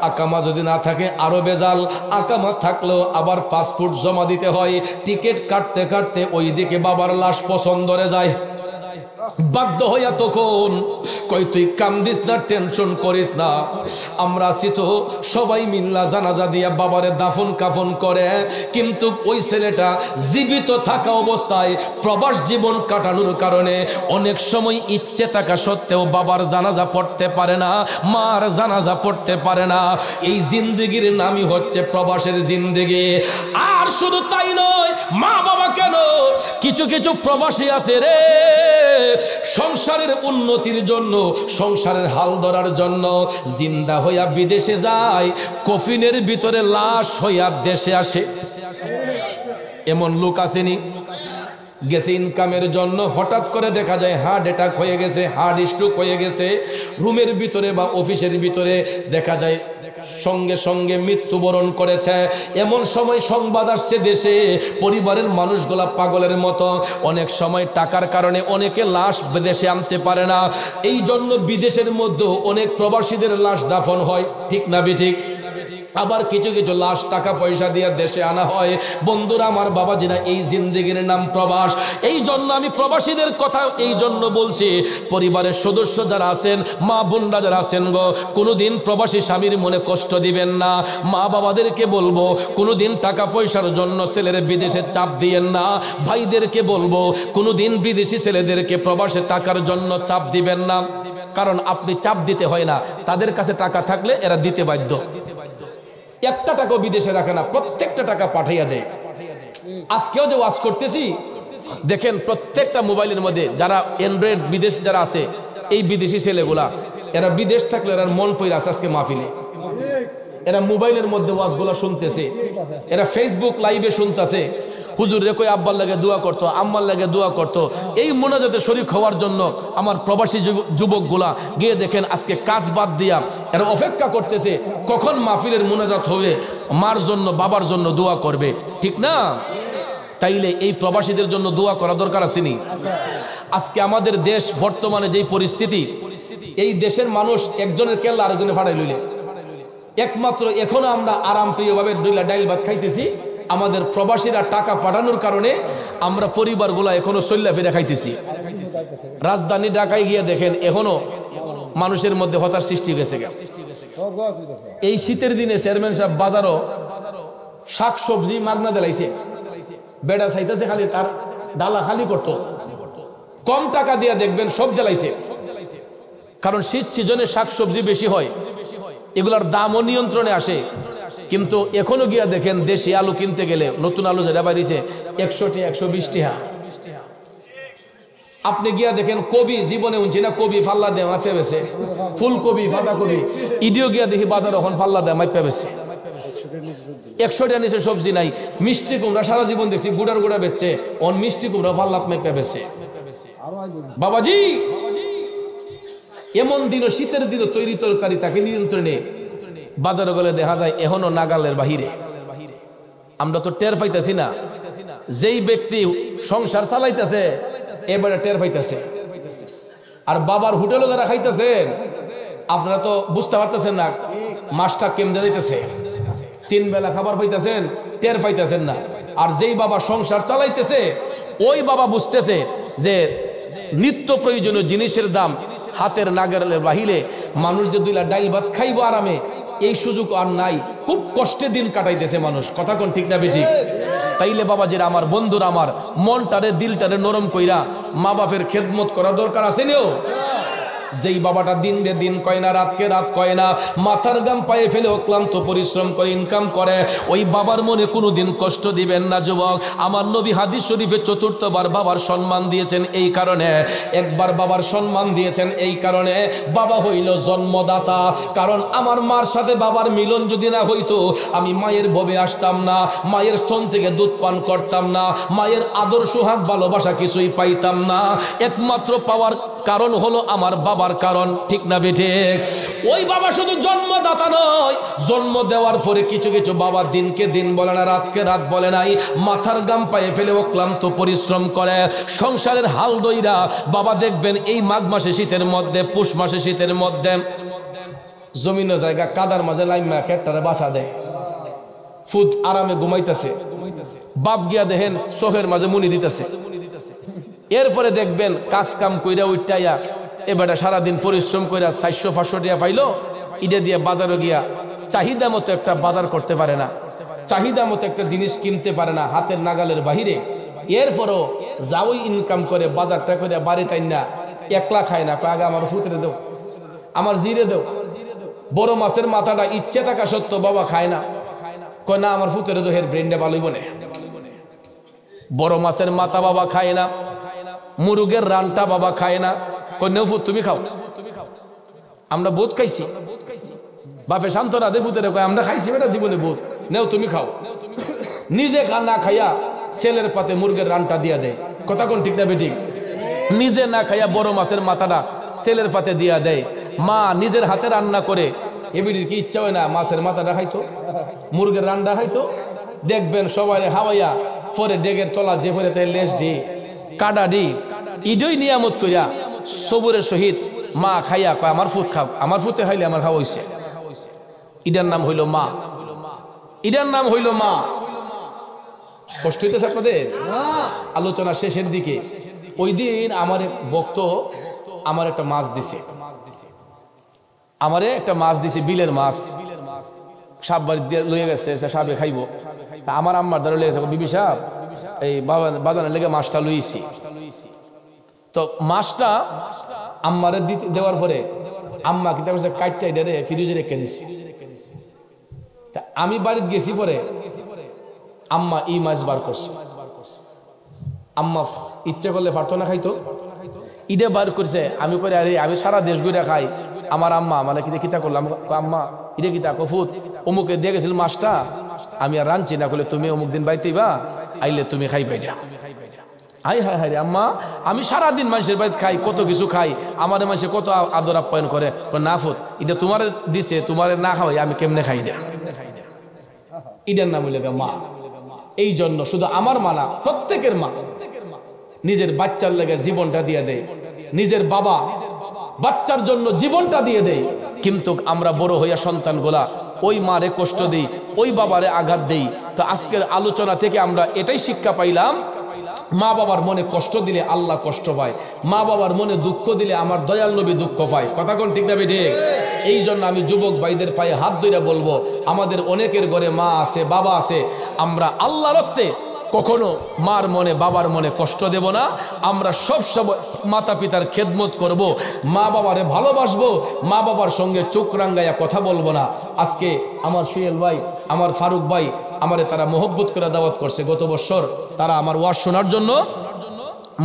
S1: আকামা যদি না থাকে আরো বেজাল, আকামা থাকলেও আবার পাসপোর্ট জমা দিতে হয়। টিকিট কাটতে কাটতে ওইদিকে বাবার লাশ পছন্দরে যায়। বাধ্য হইয়া তখন কই, তুই কান্দিস না, টেনশন করিস না, আমরা আছি তো, সবাই মিল্লা জানাজা দিয়া বাবারে দাফন কাফন করে। কিন্তু ওই ছেলেটা জীবিত থাকা অবস্থায় প্রবাস জীবন কাটানোর কারণে অনেক সময় ইচ্ছে থাকা সত্ত্বেও বাবার জানাজা পড়তে পারে না, মার জানাজা পড়তে পারে না। এই জিন্দেগির নামই হচ্ছে প্রবাসের জিন্দেগি। আর শুধু তাই নয়, মা বাবা কেন, কিছু কিছু প্রবাসী আছে রে, সংসারের উন্নতির জন্য, সংসারের হাল ধরার জন্য জিন্দা হইয়া বিদেশে যায়, কফিনের ভিতরে লাশ হইয়া দেশে আসে। এমন লোক আসেনি? গেছে ইনকামের জন্য, হঠাৎ করে দেখা যায় হার্ট অ্যাটাক হয়ে গেছে, হার্ট স্ট্রোক হয়ে গেছে, রুমের ভিতরে বা অফিসের ভিতরে দেখা যায় সঙ্গে সঙ্গে মৃত্যুবরণ করেছে। এমন সময় সংবাদ আসছে দেশে, পরিবারের মানুষগুলা পাগলের মতো। অনেক সময় টাকার কারণে অনেকে লাশ দেশে আনতে পারে না, এই জন্য বিদেশের মধ্যে অনেক প্রবাসীদের লাশ দাফন হয়, ঠিক না বেঠিক? আবার কিছু কিছু লাশ টাকা পয়সা দিয়ে দেশে আনা হয়। বন্ধুরা আমার, বাবাজিরা, এই জিন্দেগির নাম প্রবাস। এই জন্য আমি প্রবাসীদের কথা এই জন্য বলছি, পরিবারের সদস্য যারা আছেন, মা বোনরা যারা আছেন গো, কোনোদিন প্রবাসী স্বামীর মনে কষ্ট দিবেন না। মা বাবাদেরকে বলবো, কোনোদিন টাকা পয়সার জন্য ছেলের বিদেশে চাপ দিয়েন না। ভাইদেরকে বলবো, কোনোদিন বিদেশি ছেলেদেরকে প্রবাসে টাকার জন্য চাপ দিবেন না। কারণ আপনি চাপ দিতে হয় না, তাদের কাছে টাকা থাকলে এরা দিতে বাধ্য। একটা টাকাও বিদেশে রাখে না, প্রত্যেকটা টাকা পাঠাইয়া দেয়। আজকেও যে ওয়াজ করতেছি, দেখেন প্রত্যেকটা মোবাইলের মধ্যে যারা অ্যান্ড্রয়েড বিদেশ যারা আছে, এই বিদেশি ছেলেগুলা, এরা বিদেশ থাকলে এরা মন পইরা আছে আজকে মাহফিলে। এরা মোবাইলের মধ্যে ওয়াজগুলা শুনতেছে, এরা ফেসবুক লাইভে শুনতেছে। হুজুর রে কই আব্বার লাগে দোয়া করতো, আম্মার লাগে দোয়া করতো। এই মোনাজাতে শরীক হওয়ার জন্য আমার প্রবাসী যুবকগুলা গিয়ে দেখেন আজকে কাজ বাদ দিয়া এরা অপেক্ষা করতেছে কখন মাহফিলের মোনাজাত হবে, মার জন্য বাবার জন্য দোয়া করবে, ঠিক না? তাইলে এই প্রবাসীদের জন্য দোয়া করা দরকার আসেনি? আজকে আমাদের দেশ বর্তমানে যেই পরিস্থিতি, এই দেশের মানুষ একজনের কেল্লা আরেকজনে ফাড়াই লইলে। একমাত্র এখনো আমরা আরাম প্রিয়ভাবে ডাইল ভাত খাইতেছি, আমাদের প্রবাসীরা টাকা পাঠানোর কারণে আমরা পরিবারগুলা এখনো চল্লা ফিরে খাইতেছি। রাজধানী ঢাকায় গিয়ে দেখেন এখনো মানুষের মধ্যে হতার সৃষ্টি গেছে। এই শীতের দিনে চেয়ারম্যান সাহেব বাজারও শাক সবজি মাগনা দিলাইছে, বেড়া চাইতেছে খালি তার ডালা খালি করতো, কম টাকা দিয়ে দেখবেন সব দিলাইছে। কারণ শীত সিজনে শাক সবজি বেশি হয়, এগুলার দামও নিয়ন্ত্রণে আসে। কিন্তু এখনো গিয়া দেখেন দেশি আলু কিনতে গেলে, নতুন আলু যেটা বাড়িছে 100 টাকা 120 টাকা। আপনি গিয়া দেখেন কবি, জীবনে উনছি না কবি ফাল্লা দেয় মাইপে বেছে, ফুলকবি বাঁধাকবি, ইডিও গিয়া দেখি বাজার এখন ফাল্লা দেয় মাইপে বেছে। 100 টাকা নিচে সবজি নাই। মিষ্টি কুমড়া সারা জীবন দেখছি গুড়ার গুড়া বেচছে, অন মিষ্টি কুমড়া ফাল্লাত মাইপে বেছে। বাবাজি, এমন দিনও শীতের দিনও তৈরি তরকারি তাকে নিয়ন্ত্রণে বাজারে গেলে দেখা যায় এখনো নাগালের বাহিরে। আমরা তো টের পাইতেছি না। যেই ব্যক্তি সংসার চালাইতেছে এবারে টের পাইতেছে, আর বাবার হোটেলে যারা খাইতেছেন আপনারা তো বুঝতে পারতেছেন না মাছটা কেমনে যাইতেছে। 3 বেলা খাবার পাইতেছেন, টের পাইতেছেন না। আর যেই বাবা সংসার চালাইতেছে ওই বাবা বুঝতেছে যে নিত্য প্রয়োজনীয় জিনিসের দাম হাতের নাগালের বাহিরে। মানুষ যে 2 ডাইল ভাত খাইব আরামে, এই সুযোগ আর নাই। খুব কষ্টে দিন কাটাইতেছে মানুষ, কথা কোন ঠিক না বেঠিক? তাইলে বাবাজিরা আমার, বন্ধুরা আমার, মনটারে দিলটারে নরম কইরা মা বাপের খেদমত করা দরকার আছে নিও। যেই বাবাটা দিন রে দিন কয় না, রাতকে রাত কয় না, মাথার গাম পায়ে ফেলে অক্লান্ত পরিশ্রম করে ইনকাম করে, ওই বাবার মনে কোনোদিন কষ্ট দিবেন না যুবক। আমার নবী হাদিস শরীফে 4বার বাবার সম্মান দিয়েছেন এই কারণে, একবার বাবার সম্মান দিয়েছেন এই কারণে, বাবা হইল জন্মদাতা। কারণ আমার মার সাথে বাবার মিলন যদি না হইতো আমি মায়ের ভবে আসতাম না, মায়ের স্তন থেকে দুধ পান করতাম না, মায়ের আদর সোহাগ ভালোবাসা কিছুই পাইতাম না। একমাত্র পাওয়ার কারণ হলো আমার বাবার কারণ, ঠিক না বেঠিক? ওই বাবা শুধু জন্মদাতা নয়, জন্ম দেওয়ার পরে কিছু কিছু বাবা দিনকে দিন বলে না, রাতকে রাত বলে নাই, মাথার গাম পায়ে ফেলে অক্লান্ত পরিশ্রম করে সংসারের হাল দইরা। বাবা দেখবেন এই মাঘ মাসে শীতের মধ্যে, পুষ মাসে শীতের মধ্যে জমিনের জায়গা কাদার মাঝে লাইমা খেটটারে বাসা দেয়, ফুদ আরামে ঘুমাইতেছে। বাপ গিয়া দেখেন চোখের মাঝে মুনি দিতেছে। এরপরে দেখবেন কাজ কাম কইরা উঠাইয়া এবারে সারাদিন পরিশ্রম কইরা 400-500 টাকা পাইলো, ইটা দিয়ে বাজারে গিয়া চাহিদা মতো একটা বাজার করতে পারে না, চাহিদা মতো একটা জিনিস কিনতে পারে না হাতের নাগালের বাহিরে। এরপরও যাওই ইনকাম করে বাজারটা করে বাড়ি তাই না, একলা খায় না, আগে আমার ফুতরে দেও, আমার জিরে দেও। বড় মাছের মাথাটা ইচ্ছে থাকা সত্ত্বেও বাবা খায় না, কয় না আমার ফুতরে দেও, হের ব্রেনটা ভালোই বনে। বড় মাছের মাথা বাবা খায় না, মুরগের রানটা বাবা খায় না, কয় নেও ফুত তুমি খাও। আমরা বোধ খাইছি, বাপে সান্ত্বনা দে ফুতেরে, কয় আমরা খাইছি বেটা জীবনে বোধ, নেও তুমি খাও। নিজে না খাইয়া ছেলের পাতে মুরগের রানটা দিয়া দেয়, কথা কোন ঠিক না বেঠিক? নিজে না খাইয়া বড় মাছের মাথাটা ছেলের পাতে দিয়া দেয়। মা নিজের হাতে রান্না করে, এবিডির কি ইচ্ছা হয় না মাছের মাথাটা খাইতো, মুরগের রানটা খাইতো? দেখবেন সবাই হাওয়াইয়া পরে ডেগের তলা যে পরে তাই লেস দি কাডা দি ইডই নিয়ামত করিয়া সবুরের সহিত মা খাইয়া কয় আমার ফুত খাও, আমার ফুতে খাইলে আমার খাওয়া হইছে। ইটার নাম হইল মা। এটার নাম হইল মা। কষ্ট হইতেছে আপনাদের? আলোচনা শেষের দিকে ওই দিন আমার এক ভক্ত আমার একটা মাছ দিছে, আমারে একটা মাছ দিছে, বিলের মাছ। সাপ বাড়ি লইয়া গেছে, সাপে খাইব। আমার আম্মার দ্বারা লেগেছে, বিবি সাপ এই বাজানের লেগে মাছটা লইছি। তো মাছটা আম্মারে দেওয়ার পরে আম্মা কি করছে, কাটটাই ডেরে ফ্রিজে রেখে দিছি। আমি বাড়িতে গেছি পরে আম্মা এই মাছ বার করছে। আম্মা ইচ্ছে করলে পারতো না খাইতো, ঈদে বার করছে। আমি করে আরে আমি সারা দেশ ঘুরে খাই। আমার আম্মা মানে কিতা করলাম, আম্মা ইরে কিতা কফুত অমুকে দিয়ে গেছিল মাছটা, আমি আর রাঁধছি না, করলে তুমি অমুক দিন বাড়িতে বা আইলে তুমি খাই পাইটা। হাই হাই হাই রে আম্মা, আমি সারাদিন মানুষের বাড়িতে খাই, কত কিছু খাই, আমার মানুষে কত আদর আপ্যায়ন করে। না ফুত, এটা তোমার দিছে, তোমার না খাওয়াই আমি কেমনে খাই না। এটার নাম হইল মা। এই জন্য শুধু আমার মা না, প্রত্যেকের মা নিজের বাচ্চার লেগে জীবনটা দিয়ে দেয়। নিজের বাবা বাচ্চার জন্য জীবনটা দিয়ে দেয়, কিন্তু আমরা বড় হইয়া সন্তান গোলা ওই মারে কষ্ট দিই, ওই বাবারে আঘাত দেই। তো আজকের আলোচনা থেকে আমরা এটাই শিক্ষা পাইলাম, মা বাবার মনে কষ্ট দিলে আল্লাহ কষ্ট পায়, মা বাবার মনে দুঃখ দিলে আমার দয়াল নবী দুঃখ পায়। কথা কোন ঠিক না ঠিক? এই জন্য আমি যুবক ভাইদের পায়ে হাত ধরে বলবো, আমাদের অনেকের ঘরে মা আছে, বাবা আছে, আমরা আল্লাহর রাস্তে কখনো মার মনে বাবার মনে কষ্ট দেব না। আমরা সব সময় মাতা পিতার খেদমত করব, মা বাবারে ভালোবাসবো, মা বাবার সঙ্গে চোখ রাঙ্গাইয়া কথা বলবো না। আজকে আমার সুহেল ভাই, আমার ফারুক ভাই আমারে তারা মোহব্বত করে দাওয়াত করছে। গত বছর তারা আমার ওয়াজ শোনার জন্য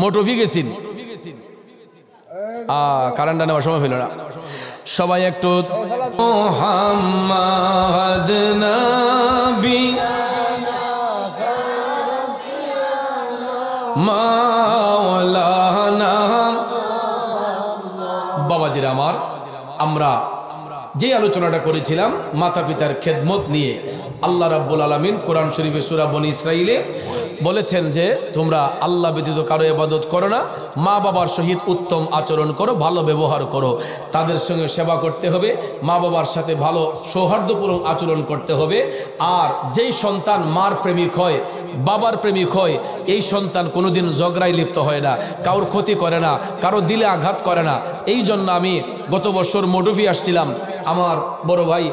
S1: মোটরফি গেছেন, কারেন্টটা নেওয়ার সময় হইল না। সবাই একটু মুহাম্মদ নবী মাওলানা। বাবাজিরা আমার, আমরা যে আলোচনাটা করেছিলাম মাতা পিতার খেদমত নিয়ে, আল্লাহ রাব্বুল আলামিন কোরআন শরীফে সূরা বনী ইসরাঈলে বলেছেন যে তোমরা আল্লাহ ব্যতীত কারো ইবাদত করো না, মা বাবার সহিত উত্তম আচরণ করো, ভালো ব্যবহার করো, তাদের সঙ্গে সেবা করতে হবে, মা বাবার সাথে ভালো সৌহার্দ্যপূর্ণ আচরণ করতে হবে। আর যেই সন্তান মার প্রেমিক হয়, বাবার প্রেমিক হয়, এই সন্তান কোনোদিন ঝগড়ায় লিপ্ত হয় না, কারোর ক্ষতি করে না, কারো দিলে আঘাত করে না। এই জন্য আমি গত বছর মোটরফি আসছিলাম, আমার বড় ভাই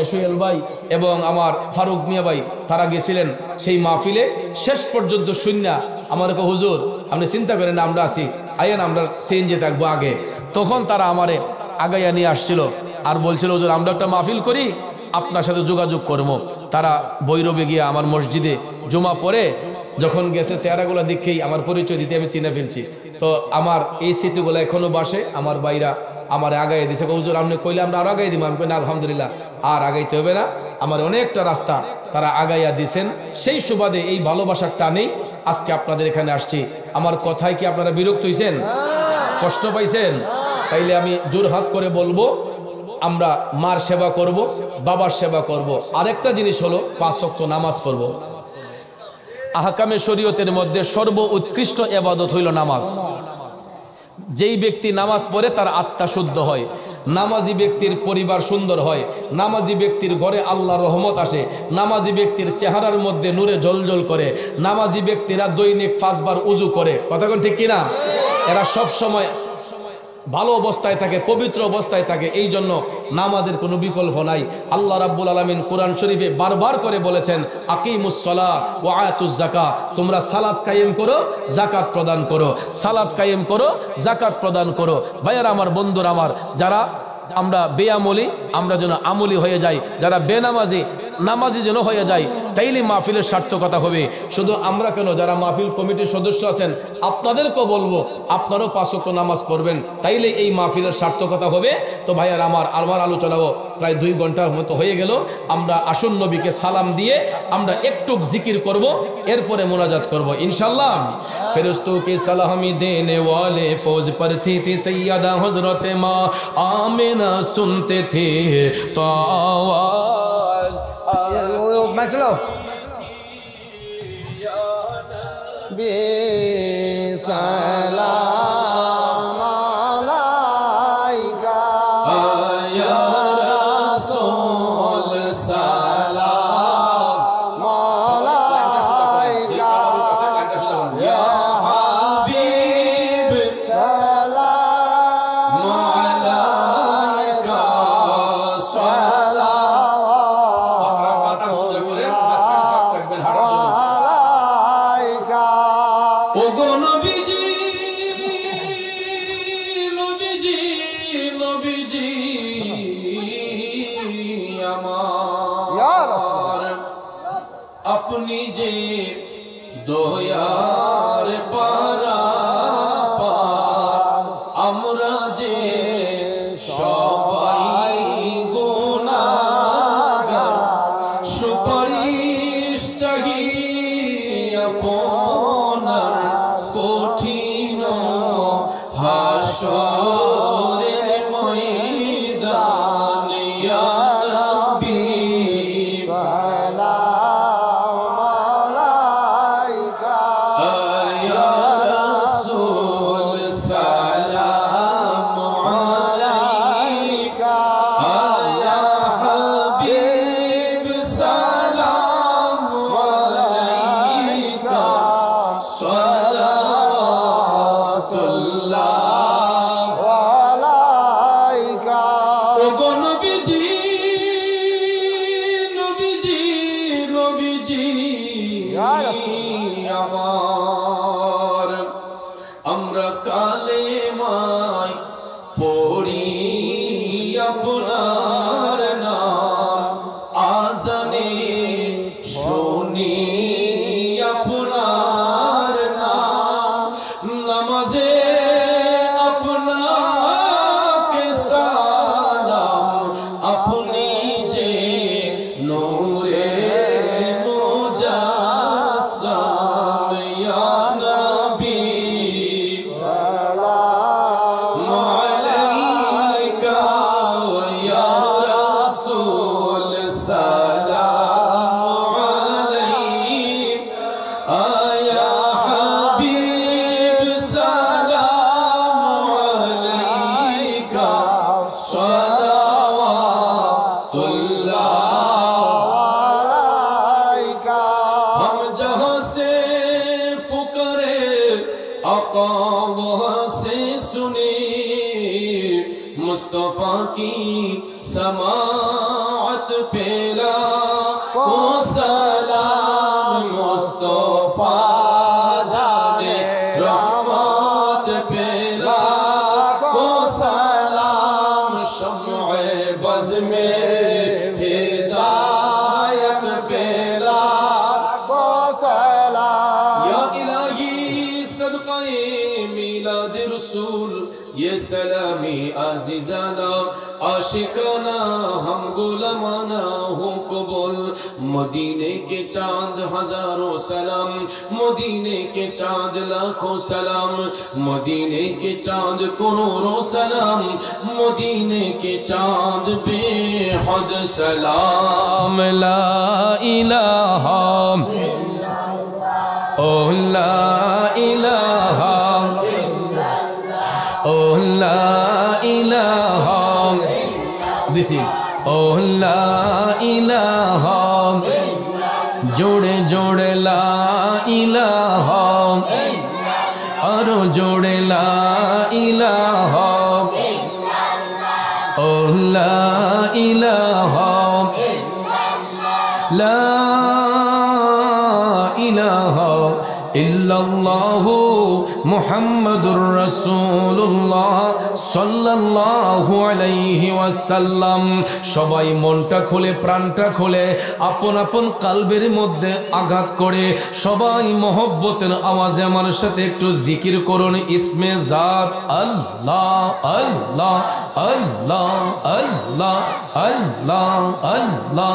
S1: সুহেল ভাই এবং আমার ফারুক মিয়া ভাই তারা গেছিলেন সেই মাহফিলে। শেষ পর্যন্ত শূন্য আমার হুজুর আপনি চিন্তা করেন না, আমরা আছি, আইয়েন আমরা সিএনজি থাকবো আগে। তখন তারা আমারে আগাইয়া নিয়ে আসছিল আর বলছিল, হুজুর আমরা একটা মাহফিল করি, আপনার সাথে যোগাযোগ করবো। তারা ভৈরবে গিয়ে আমার মসজিদে জুমা পড়ে যখন গেছে, চেহারাগুলো দেখেই আমার পরিচয় দিতে আমি চিনে ফেলছি। তো আমার এই স্মৃতিগুলো এখনো বাসে। আমার বাইরা আমার আগাই দিছে, হুজুর আপনি কইলে আমরা আরো আগাই দিব। আমি কই না, আলহামদুলিল্লাহ আর আগাইতে হবে না, আমার অনেকটা রাস্তা তারা আগাইয়া দিছেন। সেই সুবাদে এই ভালোবাসার টানেই আজকে আপনাদের এখানে আসছি। আমার কথায় কি আপনারা বিরক্ত হইছেন, কষ্ট পাইছেন? তাইলে আমি জোরহাত করে বলবো, আমরা মার সেবা করব, বাবার সেবা করব। আরেকটা জিনিস হলো 5 ওয়াক্ত নামাজ পড়ব। আহকামে শরীয়তের মধ্যে সর্ব উৎকৃষ্ট ইবাদত হইল নামাজ। যেই ব্যক্তি নামাজ পড়ে তার আত্মা শুদ্ধ হয়, নামাজি ব্যক্তির পরিবার সুন্দর হয়, নামাজি ব্যক্তির ঘরে আল্লাহর রহমত আসে, নামাজি ব্যক্তির চেহারার মধ্যে নূরে জ্বলজ্বল করে, নামাজি ব্যক্তিরা দৈনিক 5 বার উজু করে। কথা কোন ঠিক কিনা? এরা সব সময় ভালো অবস্থায় থাকে, পবিত্র অবস্থায় থাকে। এই জন্য নামাজের কোনো বিকল্প নাই। আল্লাহ রাব্বুল আলামিন কোরআন শরীফে বারবার করে বলেছেন, আকিমুস সালাহ ওয়া আতুজ যাকাত, তোমরা সালাত কায়েম করো, যাকাত প্রদান করো, সালাত কায়েম করো, যাকাত প্রদান করো। ভাইয়ারা আমার, বন্ধুরা আমার, যারা আমরা বেআমলি আমরা যেন আমলি হয়ে যাই, যারা বেনামাজি নামাজি যেন হয়ে যায়, তাইলে মাহফিলের সার্থকতা হবে। শুধু আমরা কেন, যারা মাহফিল কমিটির সদস্য আছেন আপনাদেরকেও বলবো, আপনারও 5 ওয়াক্ত নামাজ পড়বেন, তাইলে এই মাহফিলের সার্থকতা হবে। তো ভাইয়ার আমার আলোচনাও প্রায় 2 ঘন্টার মতো হয়ে গেল। আমরা আসুন নবীকে সালাম দিয়ে আমরা একটু জিকির করব, এরপরে মোনাজাত করব ইনশাআল্লাহ। ফেরেশতোं के सलामी देने वाले फौज पर थी सैयदा हजरत माँ आमिना, सुनते थे तो आवाज
S2: माइक चलाओ। सलाम अलैका या रसूल सलाम
S1: আপনি যে দয়ার পারাপার, আমরা যে সবাই গুনাহগার, সুপারিশ চাহি আপনার কঠিন হাসরের ময়দানে ইয়া নবী। আমার আমরা কালেমায় পড়ি আপনার নাম, আজানে শুনি আপনার নাম, নামাজে আপনাকে সালাম, আপনি যে নূরে মুজাসসাম ইয়া নবী। মালাইকা ইয়া রাসূল সালামু আলাইকা, ইয়া হাবিব সালামু আলাইকা, সালাওয়াতুল্লাহ। हम जहां से फुकरे आका वहां से सुने, मुस्तफा की समाअत पेला को सलाम, मुस्तफा जाने रहमत पेला को सलाम, शम्अ बज़ में हिदायत पेला या इलाही सदक़े मीलाद रसूल, ये सलामी आज़िज़ाना आशिकाना हम गुलामाना हो कबूल। मदीने के चांद हजारों सलाम, मदीने के चांद लाखों सलाम, मदीने के चांद करोड़ों सलाम, मदीने के चांद बेहद सलाम। ला इलाहा ओ ला इलाहा ओ ला इलाहा, दिस इज ओ ला इलाहा, जोड़े जोड़े ला इलाहा, अरो जोड़े ला इलाहा ओ ला इलाहा, ला इलाहा इल्लल्लाहु मुहम्मदुर रसूलुल्लाह सल्लल्लाहु अलैहि ওয়াসাল্লাম। সবাই মনটা খুলে প্রাণটা খুলে আপন আপন কালবের মধ্যে আঘাত করে সবাই মহব্বতের আওয়াজে আমার সাথে একটু জিকির করুন, ইসমে জাত আল্লাহ আল্লাহ আল্লাহ আল্লাহ আল্লাহ আল্লাহ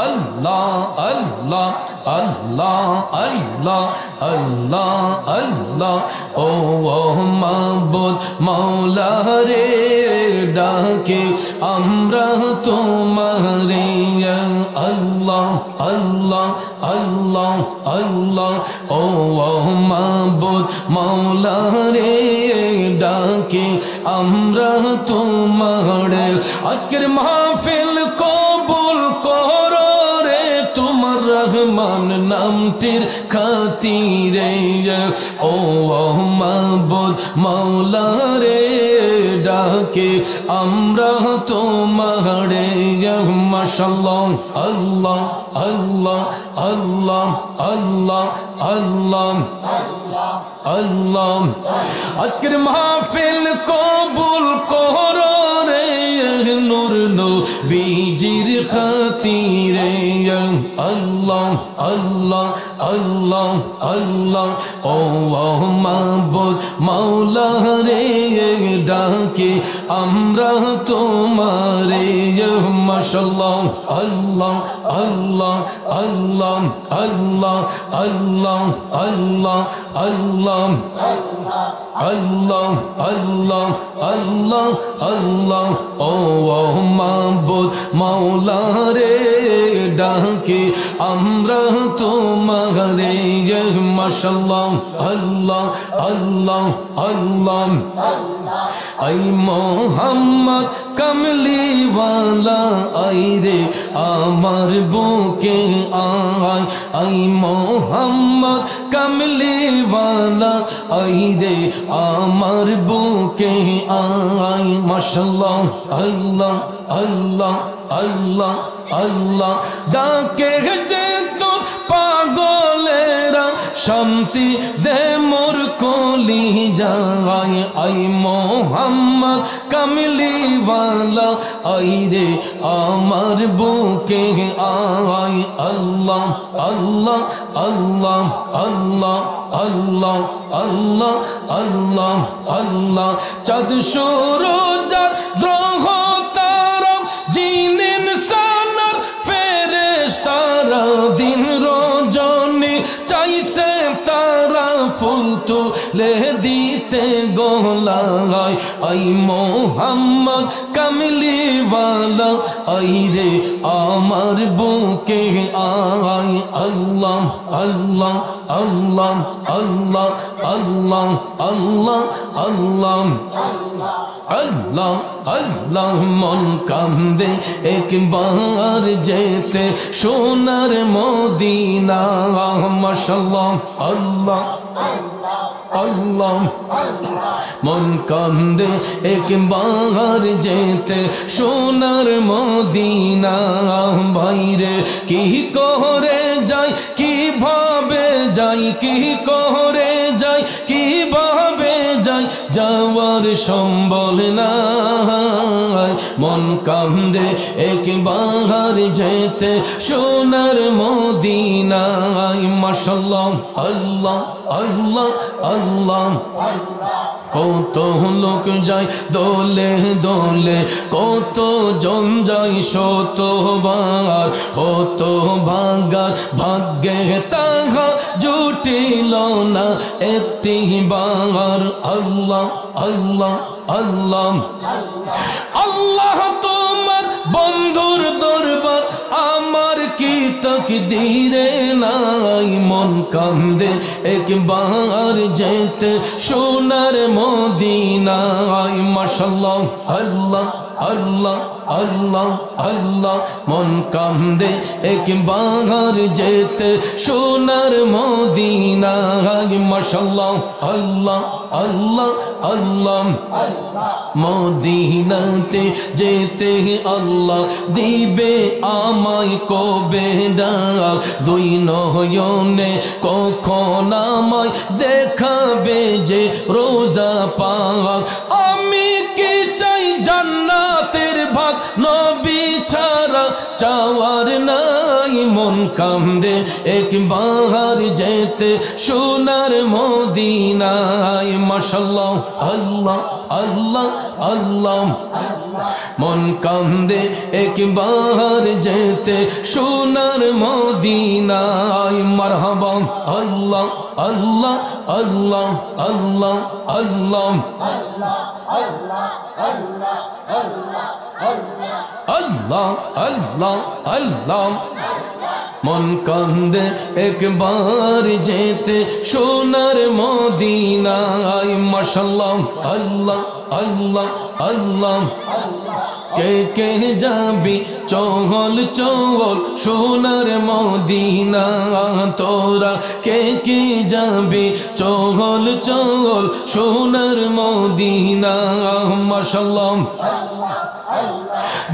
S1: আল্লাহ আল্লাহ আল্লাহ আল্লাহ আল্লাহ আল্লাহ। ও মাবুদ মাওলা রে ডাকে আমরা তোমারে আল্লাহ আল্লাহ আল্লাহ আল্লাহ। ও মাবুদ মাওলা রে ডাকে আমরা তোমারে, আজকের মাহফিল কবুল করো রে তোমার রহমান নামটির খাতিরে। ও মাবুদ মাওলা রে ডাকে আমরা তোমারে মাশাআল্লাহ আল্লাহ আল্লাহ আল্লাহ আল্লাহ আল্লাহ আল্লাহ। আজকের মাহফিল কবুল করো রে নূর নবীজির খাতিরে আল্লাহ আল্লাহ আল্লাহ আল্লাহ ও মাবুদ মাওলা রে ডাকে আমরা তোমারে মাশাআল্লাহ আল্লাহ আল্লাহ আল্লাহ আল্লাহ আল্লাহ আল্লাহ আল্লাহ আল্লাহ আল্লাহ আল্লাহ আল্লাহ ও মাবুদ মাওলা রে ডাকে আমরা তোমারে মাশাআল্লাহ আল্লাহ আল্লাহ আল্লাহ আই মোহাম্মদ কমলিওয়ালা আই রে আমার বুকে আয় আই মোহাম্মদ কমলিওয়ালা আই রে আমার বুকে আয় মাশাআল্লাহ আল্লাহ আল্লাহ আল্লাহ আল্লাহ ডাকে যে তো পাগলেরা শান্তি দে মোর কলি যায় আই মোহাম্মদ কমলিওয়ালা আই রে আমার বুকে আয় আল্লাহ আল্লাহ আল্লাহ আল্লাহ আল্লাহ আল্লাহ আল্লাহ আল্লাহ চাঁদ সূরজ গ্রহ তারা জিন ইনসান ফেরেশতারা দিন রজনী চাইছে তারা ফুল তুলে দিতে গোলায় আই মোহাম্মদ কমলিওয়ালা আই রে আমার বুকে আয় আল্লাহ আল্লাহ আল্লাহ আল্লাহ আল্লাহ আল্লাহ আল্লাহ আল্লাহ আল্লাহ মন কান্দে একবার যেতে সোনার মদিনা মাশাআল্লাহ আল্লাহ আল্লাহ মন কান্দে একবার যেতে সোনার মদিনা বাইরে কি করে যাই কিভাবে যাই কি করে যাই কিভাবে যাই যাওয়ার সম্বল নাই মন কান্দে একবার যেতে সোনার মদিনায় মাশাআল্লাহ আল্লাহ আল্লাহ আল্লাহ কত লোক যায় দোলে দোলে কত জন যায় শতবার কত ভাগার ভাগ্যে তাহা জুটিল না একটি বার আল্লাহ আল্লাহ আল্লাহ আল্লাহ তোমার বন্ধুর দরবার আমার কি তাকদীরে নাই মন কান্দে একবার যেতে সোনার মদিনায় মাশাআল্লাহ আল্লাহ আল্লাহ আল্লাহ আল্লাহ মন কান্দে একবার যেতে সোনার মদিনায় মাশাআল্লাহ আল্লাহ আল্লাহ আল্লাহ মদিনাতে যেতে আল্লাহ দিবে আমায় কবে ডাক দুই নয়নে কখন আমায় দেখাবে যে রোজা পাক আমি কি চাই জান্নাতের ভাগ নবী ছাড়া চাওয়ার নাই মন কান্দে একবার যেতে সোনার মদিনায় মাশাআল্লাহ আল্লাহ আল্লাহ আল্লাহ মন কান্দে একবার যেতে সোনার মদিনায় মারহাবা আল্লাহ আল্লাহ আল্লাহ আল্লাহ আল্লাহ আল্লাহ আল্লাহ আল্লাহ মন কান্দে একবার যেতে সোনার মদিনায় মাশাআল্লাহ আল্লাহ আল্লাহ আল্লাহ কে কে যাবি চহল চহল সোনার মদিনা তোরা কে কে যাবি চহল চহল সোনার মদিনা মাশাআল্লাহ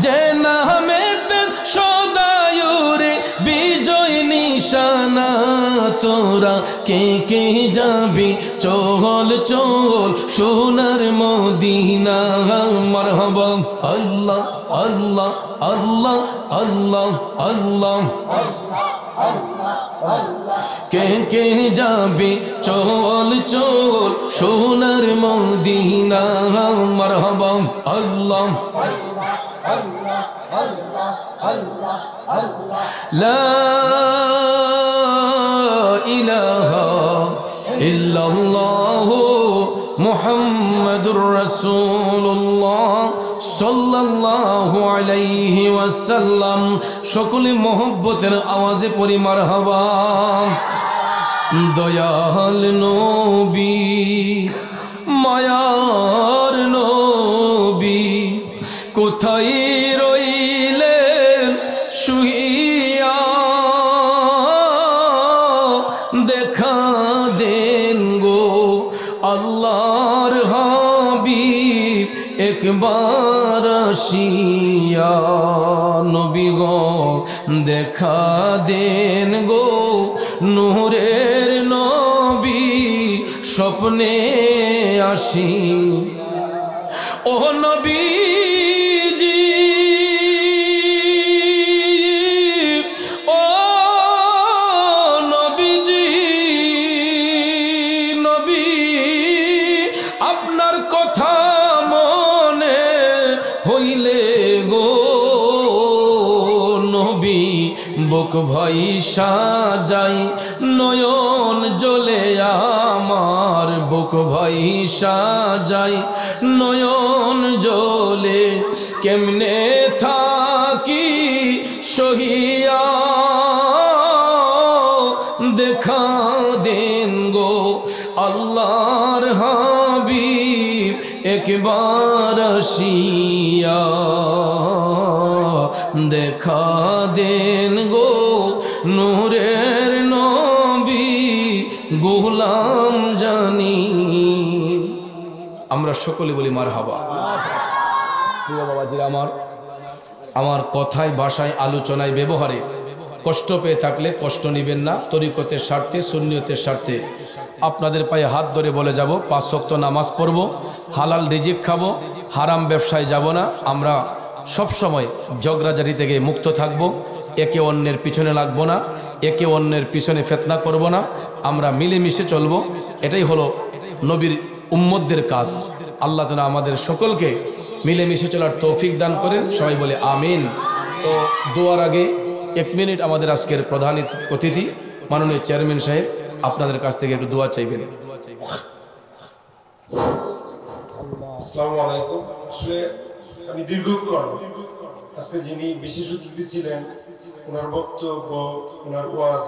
S1: যে নামেতে সদায়ুরে বিজয় নিশানা তোরা কে কে যাবি চহল চহল সোনার মদিনা মারহাবা আল্লাহ আল্লাহ আল্লাহ আল্লাহ আল্লাহ কে কে যাবে চল চল সোনার মদিনা মারহাবা আল্লাহ লা ইলাহা ইল্লাল্লাহ মুহাম্মাদুর রাসূলুল্লাহ সাল্লাল্লাহু আলাইহি ওয়াসাল্লাম। সকলে মহব্বতের আওয়াজে পড়ি মারহাবা। দয়াল নবী মায়ার নবী কোথায় রইলেন শুইয়া, দেখা দেন গো আল্লাহর হাবিব একবার আসিয়া। নবী গো দেখা দেন গো নূরের নবী স্বপ্নে আসি। ও নবীজি ও নবীজি নবী আপনার কথা মনে হইলে গো নবী বুক ভয় সাজাই নয়ন জ্বলে আমার, বুক ভয় সাজাই নয়ন জ্বলে কেমনে থাকি সহিয়া। দেখা দেন গো আল্লাহর হাবিব একবার আসিয়া, দেখা দেন গো নূরের নবী গোলাম জানি। আমরা সকলে বলি মারহাবা। প্রিয় বাবাজিরা আমার কথায় ভাষায় আলোচনায় ব্যবহারে কষ্ট পেয়ে থাকলে কষ্ট নেবেন না। তরিকতের স্বার্থে সুন্নিয়তের স্বার্থে আপনাদের পায়ে হাত ধরে বলে যাব 5 ওয়াক্ত নামাজ পড়ব, হালাল রিজিক খাবো, হারাম ব্যবসায় যাব না। আমরা সব সময় ঝগড়াঝাটি থেকে মুক্ত থাকব, একে অন্যের পিছনে লাগবো না, একে অন্যের পিছনে ফিতনা করব না, আমরা মিলেমিশে চলব। এটাই হলো নবীর উম্মতদের কাজ। আল্লাহ তাআলা আমাদের সকলকে মিলেমিশে চলার তৌফিক দান করেন। সবাই বলে আমিন। তো দোয়ার আগে 1 মিনিট আমাদের আজকের প্রধান অতিথি মাননীয় চেয়ারম্যান সাহেব আপনাদের কাছ থেকে একটু দোয়া চাইবেন।
S3: আসসালামু আলাইকুম। আসলে আমি দীর্ঘক্ষণ আজকে যিনি বিশেষ অতিথি ছিলেন ওনার বক্তব্য ওনার ওয়াজ